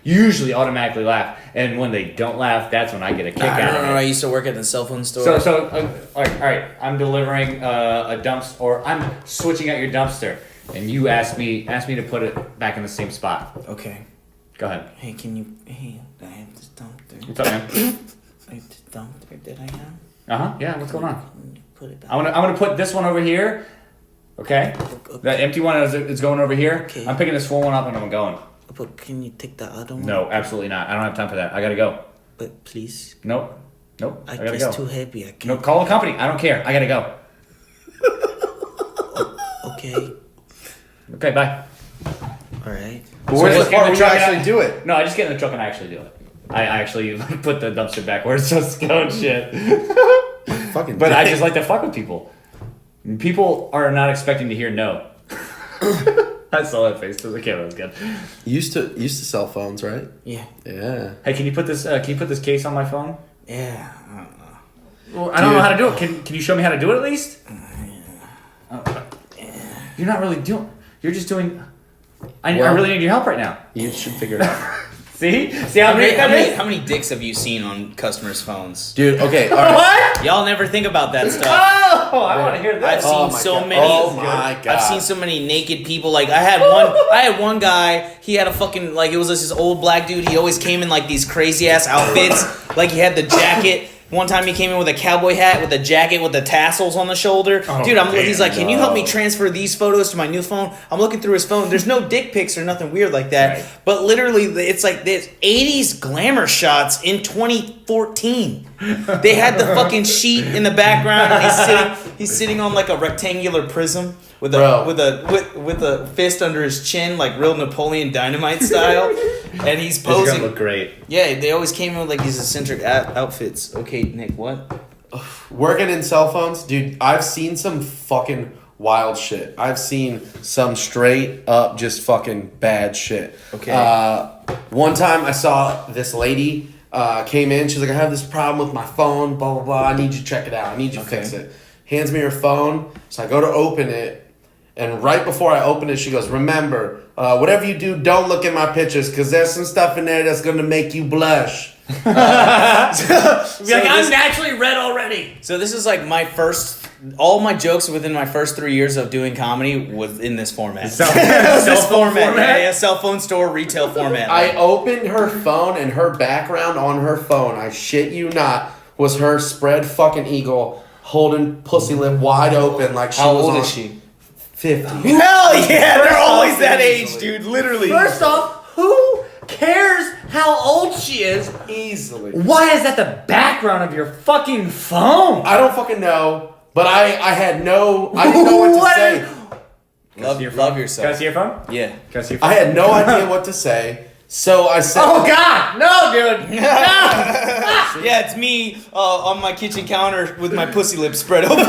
usually automatically laugh. And when they don't laugh, that's when I get a kick out of it. I used to work at the cell phone store. So all right, I'm delivering a dumpster, or I'm switching out your dumpster, and you ask me to put it back in the same spot. Okay. Go ahead. Hey, I have this dumpster. What's up, man? I have this dumpster that I have. Yeah. What's going on? Can you put it back? I'm gonna put this one over here. Okay. The empty one is going over here. Okay. I'm picking this full one up and I'm going. But can you take the other one? No, absolutely not. I don't have time for that. I gotta go. But please. Nope. I gotta It's go. too heavy. I can't. No, call the company. I don't care. I gotta go. Okay. Okay, bye. All right. But where's just the get part in where the you truck and actually do it? No, I just get in the truck and I actually do it. I actually put the dumpster back where it's supposed to go and shit. Fucking. But I dick. just like to fuck with people. People are not expecting to hear no. I saw that face. The camera was good. used to sell phones, right? Yeah. Yeah. Hey, can you put this case on my phone? Yeah. Well, I don't know how to do it. Can you show me how to do it at least? You're not really doing. You're just doing. I really need your help right now. You should figure it out. See how great that is. How many dicks have you seen on customers' phones? Dude, okay, all right. What? Y'all never think about that stuff. Oh, I want to hear I've that. seen Oh my so God. many. Oh my God. I've seen so many naked people. Like I had one guy. He had a fucking it was this old black dude. He always came in like these crazy ass outfits. Like he had the jacket. One time he came in with a cowboy hat with a jacket with the tassels on the shoulder. Oh, Dude, he's like, "Can you help me no. transfer these photos to my new phone?" I'm looking through his phone. There's no dick pics or nothing weird like that. Right. But literally, it's like there's 80s glamour shots in 2014. They had the fucking sheet in the background. And he's sitting on like a rectangular prism with Bro. with a fist under his chin, like real Napoleon Dynamite style. And he's This is gonna posing. look great. Yeah, they always came in with like these eccentric outfits. Okay, Nick, what? Working in cell phones, dude, I've seen some fucking wild shit. I've seen some straight up just fucking bad shit. Okay. One time I saw this lady came in. She's like, "I have this problem with my phone, blah, blah, blah. I need you to check it out. I need you to fix it." Hands me her phone. So I go to open it. And right before I open it, she goes, "Remember, whatever you do, don't look at my pictures because there's some stuff in there that's going to make you blush." I'm naturally red already. So this is like all my jokes within my first 3 years of doing comedy was in this format. Cell phone format? Yeah, cell phone store, retail format. I opened her phone and her background on her phone, I shit you not, was her spread fucking eagle holding pussy lip wide open like she How was old on is she? 50. Hell yeah, they're always that age, easily. dude. Literally. First off, who cares how old she is? Easily. Why is that the background of your fucking phone? I don't fucking know, but I didn't know what to say. love Can I yourself. Can I see your phone? Yeah. Can I see your phone? I had no idea what to say, so I said, Oh God, no, dude. No. Yeah, it's me on my kitchen counter with my pussy lips spread open.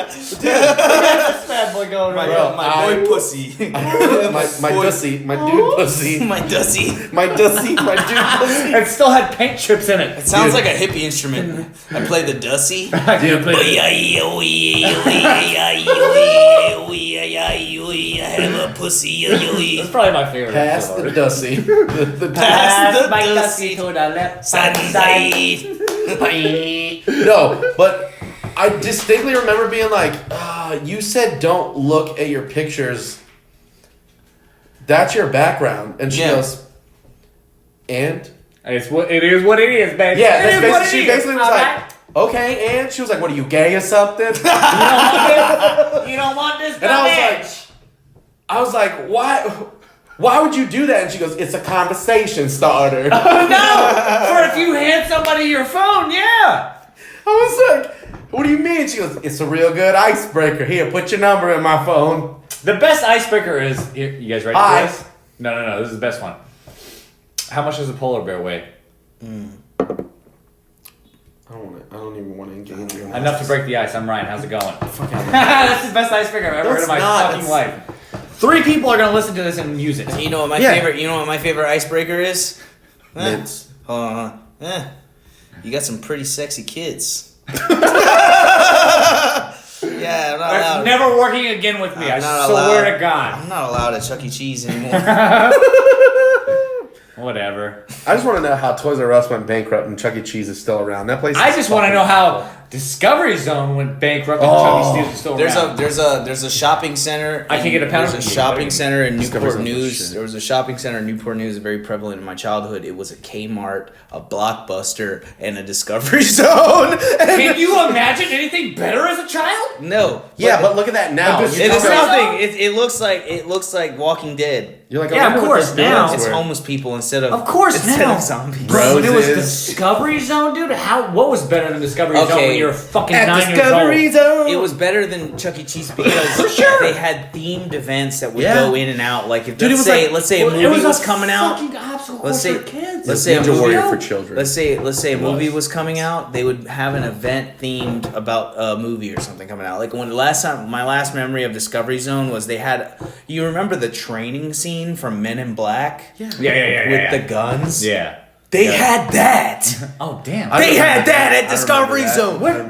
This bad boy going my right Bro, my boy pussy. my dussy, my dude pussy, My dussy. my dussy, my dude pussy." It still had paint chips in it. It sounds like a hippie instrument. I play the dussy. Dude, I have a pussy. That's probably my favorite. Pass episode. the dussy. the Pass the my dussy. to the left Side. No, but I distinctly remember being like, "You said don't look at your pictures. That's your background." And she Yeah. goes, "And?" It is what it is, baby. Yeah, It is what it she is, basically was alright? like, "Okay," and she was like, "What are you, gay or something?" You don't want this, And I was like, "Why? Why would you do that?" And she goes, "It's a conversation starter." No, for if you hand somebody your phone, yeah. I was like, "What do you mean?" She goes, "It's a real good icebreaker. Here, put your number in my phone." The best icebreaker is, you guys ready Hi. for this? No, this is the best one. How much does a polar bear weigh? I don't even want to engage you. Enough to break the ice. I'm Ryan. How's it going? That's the best icebreaker I've ever heard in my fucking life. 3 people are gonna listen to this and use it. You know what my favorite? You know what my favorite icebreaker is? Mints. Hold on. You got some pretty sexy kids. Yeah, I'm not That's allowed. never working again with me. I swear to God. I'm not allowed at Chuck E. Cheese anymore. Whatever. I just want to know how Toys R Us went bankrupt and Chuck E. Cheese is still around. That place. I just want to know how Discovery Zone went bankrupt and Chuck E. Cheese is still around. There's a shopping center. I can get a pound. There's a shopping center in Discovery Newport Zone's News. shit. There was a shopping center in Newport News, very prevalent in my childhood. It was a Kmart, a Blockbuster, and a Discovery Zone. Can you imagine anything better as a child? No. Yeah, but look at that now. But It's Discovery nothing. It looks like Walking Dead. You're like, Yeah, of course, now. It's homeless people instead of now. zombies. Bro, when it was Roses. Discovery Zone, dude, what was better than Discovery Zone Okay. when you were fucking At 9 Discovery years old? Zone. It was better than Chuck E. Cheese because they had themed events that would go in and out. Like if Dude, it was let's say a movie was coming out. Let's say Let's say a Ninja movie Warrior for children. Let's say a movie was coming out. They would have an event themed about a movie or something coming out. Like my last memory of Discovery Zone was they had. You remember the training scene from Men in Black? Yeah. Yeah. With the guns. Yeah. They had that. Oh damn. They had that at I Discovery remember that.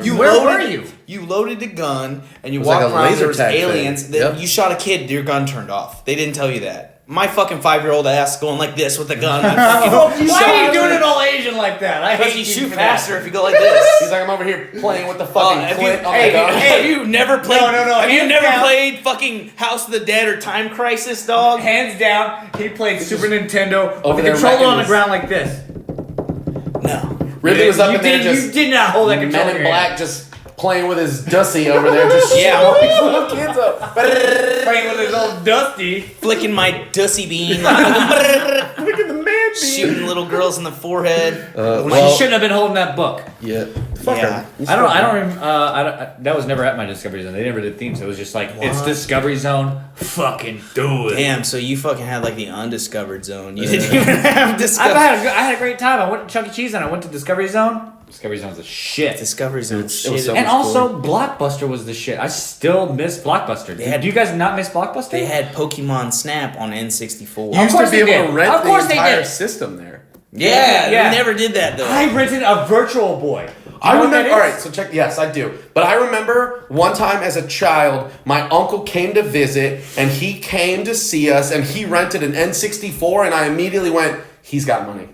Zone. Where were you? You loaded the gun and you It was walked like a around. laser There was tag thing. aliens. Yep. You shot a kid. Your gun turned off. They didn't tell you that. My fucking 5-year-old ass going like this with a gun. Why are you doing it all Asian like that? I Because hate you shoot for faster that. if you go like this. He's like, I'm over here playing with the fucking have clip you- on hey, the gun. Have you never played? No, Have you hands never down. played fucking House of the Dead or Time Crisis, dog? Hands down, he played Super Nintendo over with the there controller wrecking on the his- ground like this. No. Ridley was up in there You just did not hold that controller. Men in in your hand. Black just playing with his Dusty over there, just Yeah. shooting all these little kids up. Playing with his old Dusty. Flicking my dussy bean. Look at the man being. Shooting little girls in the forehead. He shouldn't have been holding that book. Yeah. Fuck Yeah. him. That was never at my Discovery Zone. They never did themes. It was just like, it's Discovery Zone. Fucking do it. Damn, so you fucking had like the undiscovered zone. You didn't even have I discovered. had a great time. I went to Chuck E. Cheese and I went to Discovery Zone. Discovery Zone's the shit. Discovery Zone. It was Shit. so And much also, Blockbuster was the shit. I still miss Blockbuster. Do you guys not miss Blockbuster? They had Pokemon Snap on N64. You used course to be they able did. to rent Of course the they entire did. system there. Yeah, we never did that though. I rented a Virtual Boy. I know what that remember. is? All right, so check. Yes, I do. But I remember one time as a child, my uncle came to visit, and he came to see us, and he rented an N64, and I immediately went, "He's got money.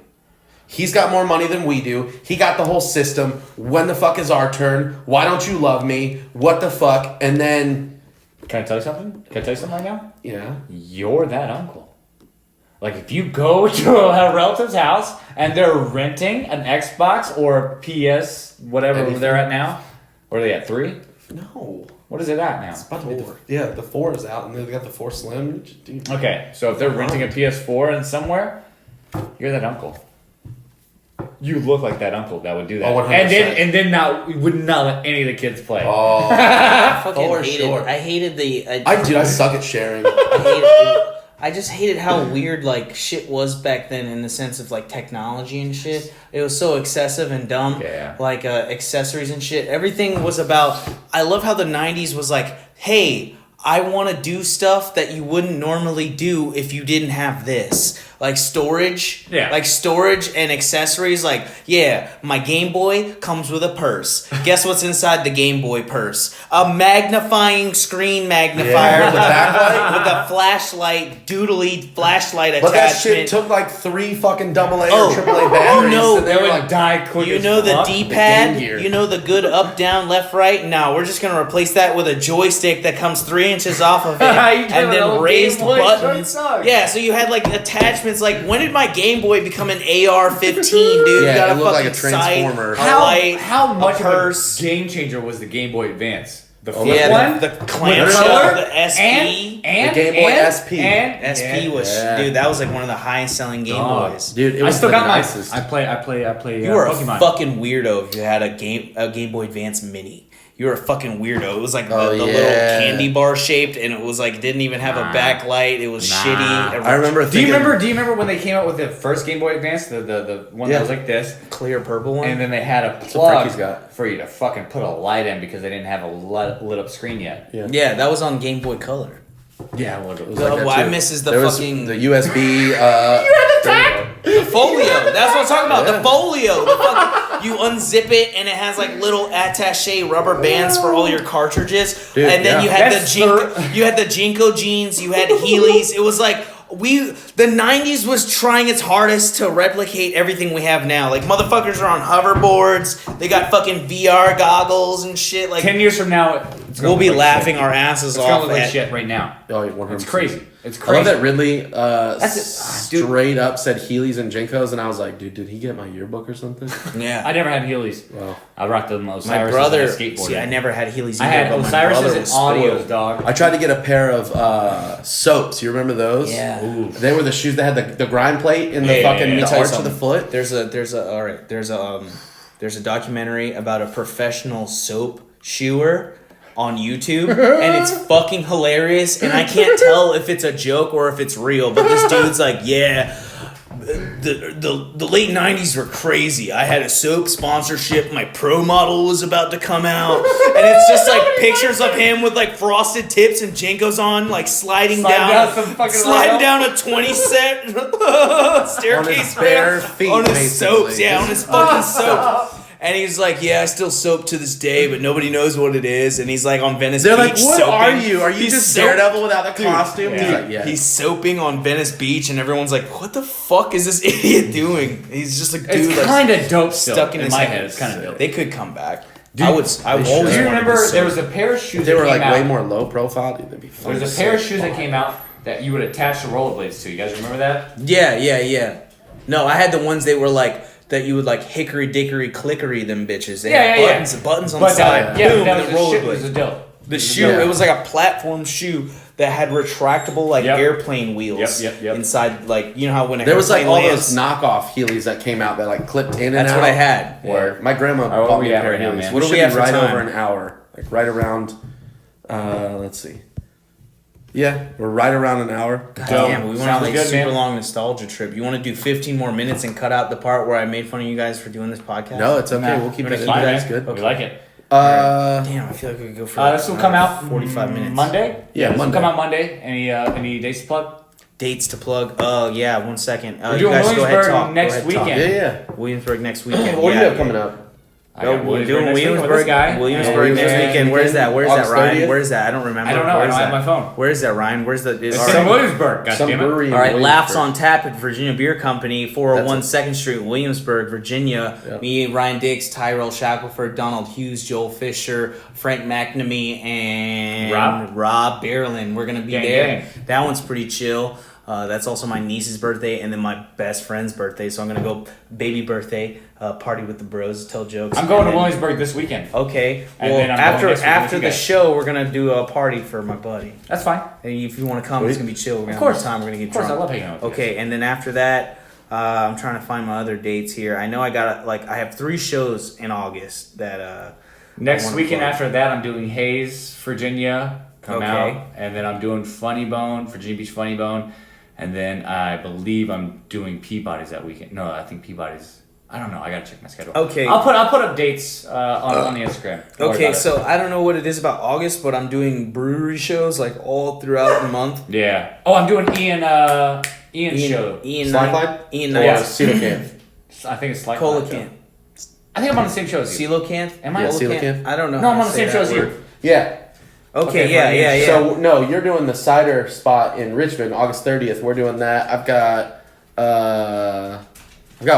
He's got more money than we do. He got the whole system. When the fuck is our turn? Why don't you love me? What the fuck?" And then, Can I tell you something? Can I tell you something right now? yeah, You're that uncle. Like, if you go to a relative's house and they're renting an Xbox or PS, whatever Anything. they're at now, what are they at, 3? no. What is it at now? It's about to be the 4 is out, and they got the 4 Slim. Dude. Okay, so if they're renting a PS4 and somewhere, you're that uncle. You look like that uncle that would do that. Oh, 100%. And then would not let any of the kids play. Oh, I fucking For hated. sure. I hated the. I suck at sharing. I just hated how weird like shit was back then in the sense of like technology and shit. It was so excessive and dumb. Yeah. Like accessories and shit. Everything was about. I love how the '90s was like, hey, I want to do stuff that you wouldn't normally do if you didn't have this. Like storage. Yeah. Like storage and accessories. Like, yeah, my Game Boy comes with a purse. Guess what's inside the Game Boy purse? A magnifying screen magnifier Yeah, with, with the backlight. with a flashlight, doodly flashlight But that attachment. shit took like 3 fucking AA or Oh, AAA batteries. you know- and they They were would like, die quick You as know the fuck. Game D-pad? Gear. You know the good up, down, left, right? No, we're just going to replace that with a joystick that comes 3 inches off of it. You and turn an then old raised Game Boy buttons. joystick. Yeah, so you had like attachments. Like, when did my Game Boy become an AR-15, dude? Yeah, you got it looked like a fucking sight, transformer. a light, How much a purse. of a game changer was the Game Boy Advance? The flip Yeah, one? the With clamshell, color? the SP. And The Game Boy SP. SP was, Yeah. dude, that was like one of the highest selling Game Dog. Boys. dude, it I was still the got mine. nicest. I play You were Pokemon. a fucking weirdo if you had a Game Boy Advance Mini. you were a fucking weirdo. It was like the Oh, little yeah. candy bar shaped, and it was like didn't even have a backlight. It was shitty. I remember Do you thinking, remember when they came out with the first Game Boy Advance, the one that was like this, clear purple one. and then they had a what plug Frankie's got. for you to fucking put a light in because they didn't have a lit up screen yet. Yeah, that was on Game Boy Color. Yeah, well, It was like that What I too. miss is the There was fucking the USB. the folio. That's what I'm talking about. The folio. The fucking, you unzip it and it has like little attache rubber bands for all your cartridges. Dude, and then yeah. you had That's you had the Jinko jeans. You had Heelys. It was like the 90s was trying its hardest to replicate everything we have now. Like motherfuckers are on hoverboards. They got fucking VR goggles and shit. Like 10 years from now, it's gonna we'll be look like laughing shit. our asses It's off gonna look like at shit right now. Oh, yeah, 100%. It's crazy. It's I crazy. love that Ridley That's it. straight up said Heelys and Jinkos, and I was like, dude, did he get my yearbook or something? Yeah. I never had Heelys. Wow. I rocked them Osiris. My brother, as a skateboarder. see, I never had Heelys either, I had but my Osiris brother and was audios, spoiled. dog. I tried to get a pair of soaps. You remember those? Yeah. Ooh. They were the shoes that had the grind plate in the Yeah, fucking yeah, yeah. the Let me tell you arch of the something. foot. There's a documentary about a professional soap shoer on YouTube, and it's fucking hilarious, and I can't tell if it's a joke or if it's real, but this dude's like, yeah, the late 90s were crazy. I had a soap sponsorship, my pro model was about to come out, and it's just like pictures of him with like frosted tips and Jinkos on, like sliding down some fucking sliding rail. down a 20 set staircase bare ramp feet, on his basically. soaps, yeah, on his fucking soap. And he's like, yeah, I still soap to this day, but nobody knows what it is. And he's like on Venice They're Beach like, what soaping. are you? Are you He's just soap- Daredevil without the costume? yeah. He's like, yeah. He's soaping on Venice Beach, and everyone's like, what the fuck is this idiot doing? He's just a dude It's like kind of dope still. stuck in his my head. head. It's kind of dope. They could come back. Dude, I would they always should. Do you wanted remember to there soap. was a pair of shoes They that were came like out. way more low profile. Dude, that'd be fun. There was a pair of shoes that came out that you would attach the rollerblades to. You guys remember that? Yeah. No, I had the ones they were like, that you would like hickory dickory clickery them bitches. They Yeah, had yeah, buttons, buttons on But the side. yeah, boom, that and was the the shit. rollerblades. Was a dope. The shoe, Yeah. it was like a platform shoe that had retractable like Yep. airplane wheels Yep. inside. Like, you know how when an There was like airplane all lands, those knockoff Heelys that came out that like clipped in and out. that's what I had. Where my grandma Alright, what bought we me a at pair right of now, Heelys. man? What do we We have should be right right over time. an hour? Like right around. Let's see. Yeah, we're right around an hour. God Dope. damn, we went on Sounds like good, super man. long nostalgia trip. You want to do 15 more minutes and cut out the part where I made fun of you guys for doing this podcast? No, it's okay. Nah, We'll keep we're it. gonna keep That's man. good. We like it. Damn, I feel like we could go for This will come out 45 minutes. Monday. Yeah, this will Monday. come out Monday. Any dates to plug? Dates to plug. Oh, yeah, 1 second. We're you doing guys go ahead, Williamsburg talk. next Go ahead, talk. weekend. Yeah. Williamsburg next weekend. What do yeah, you have coming up? I got we're Williamsburg doing next weekend with this guy. Williamsburg Yeah, next Williamsburg weekend. Where's that? Where's that, August Ryan? 30th? Where's that? I don't remember. I don't know. I Where's don't have that? my phone. Where's that, Ryan? Where's the? It's all right. in Williamsburg. God Some damn it. brewery. in All right, Laughs Williamsburg. on Tap at Virginia Beer Company, 401 That's 2nd Street, Williamsburg, Virginia. Yep. Me, Ryan Dix, Tyrell Shackelford, Donald Hughes, Joel Fisher, Frank McNamee, and Rob Berlin. We're going to be Gang, there. gang. That one's pretty chill. That's also my niece's birthday and then my best friend's birthday. So I'm going to go baby birthday, party with the bros, tell jokes. I'm going and to then- Williamsburg this weekend. Okay. And Well, then I'm going after next week with after you the guys. show, we're gonna do a party for my buddy. That's fine. And if you want to come, it's gonna be chill. We're gonna Of course. have a good time. We're gonna get Of course, drunk. I love hanging out with you Okay, and then after that, I'm trying to find my other dates here. I know I got I have 3 shows in August that Next wanna weekend plug. after that, I'm doing Hayes, Virginia. Come Okay. out. And then I'm doing Funny Bone, Virginia Beach Funny Bone. And then I believe I'm doing Peabody's that weekend. No, I think Peabody's. I don't know. I gotta check my schedule. Okay. I'll put up dates on the Instagram. Don't worry Okay, about it. so I don't know what it is about August, but I'm doing brewery shows like all throughout the month. Yeah. Oh, I'm doing Ian's show. Ian Slide Knight, Line? Ian Or Knight, Yeah. Coelacanth? I think it's Slight Coelacanth, I think I'm on the same show as you. Coelacanth. Am I? Yeah, Coelacanth? Coelacanth. I don't know. No, I'm how on to the say same show that as you. word. Yeah. Okay, Okay, yeah, for yeah, Ian. yeah. So no, you're doing the cider spot in Richmond, August 30th. We're doing that. I've got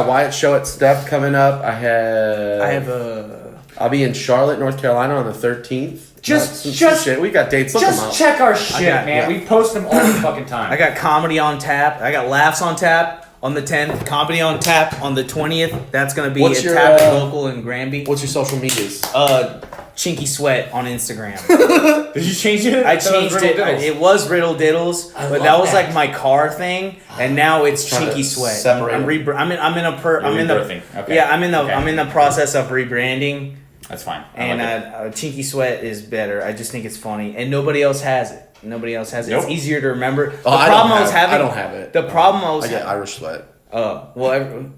Wyatt's show at Steph coming up. I have a. I'll be in Charlotte, North Carolina on the 13th. Just shit. We got dates. Look them up. Just check our shit, got- man. yeah. We post them all the fucking time. I got comedy on tap. I got laughs on tap on the 10th. Comedy on tap on the 20th. That's gonna be What's at your, Tap and Local in Granby. What's your social medias? Chinky Sweat on Instagram. Did you change it? I thought changed was it. Riddle Diddles. It was Riddle Diddles, but love that was that. like my car thing, and now it's Trying to Chinky Sweat. separate I'm them. I'm in a per. I'm in the. rebirthing. Okay. Yeah, I'm in the. Okay. I'm in the process of rebranding. That's fine. And Chinky Sweat is better. I just think it's funny, and nobody else has it. Nobody else has it. Nope. It's easier to remember. The I problem don't I was having. I don't have it. The problem I was. I get Irish Sweat. Oh well,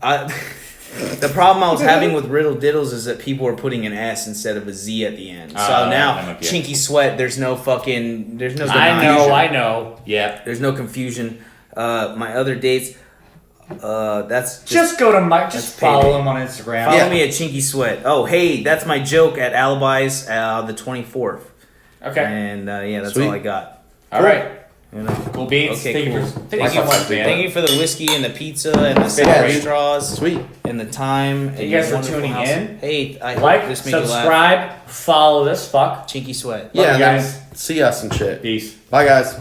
the problem I was having with Riddle Diddles is that people were putting an S instead of a Z at the end. So now Chinky Sweat, there's no confusion. I know. Yeah. There's no confusion. My other dates. That's Just go to Mike. Just follow him on Instagram. Follow me at Chinky Sweat. Oh, hey, that's my joke at Alibis the 24th. Okay. And that's Sweet. all I got. All right. You know? Cool beans. Okay, Thank cool. you so much, man. Thank you for the whiskey and the pizza and the sour straws. Sweet. And the time. Thank you guys for tuning in. Hey, I Like, hope this made you laugh. subscribe, follow this fuck. Chinky Sweat. Yeah, you and then guys. see us and shit. Peace. Bye, guys.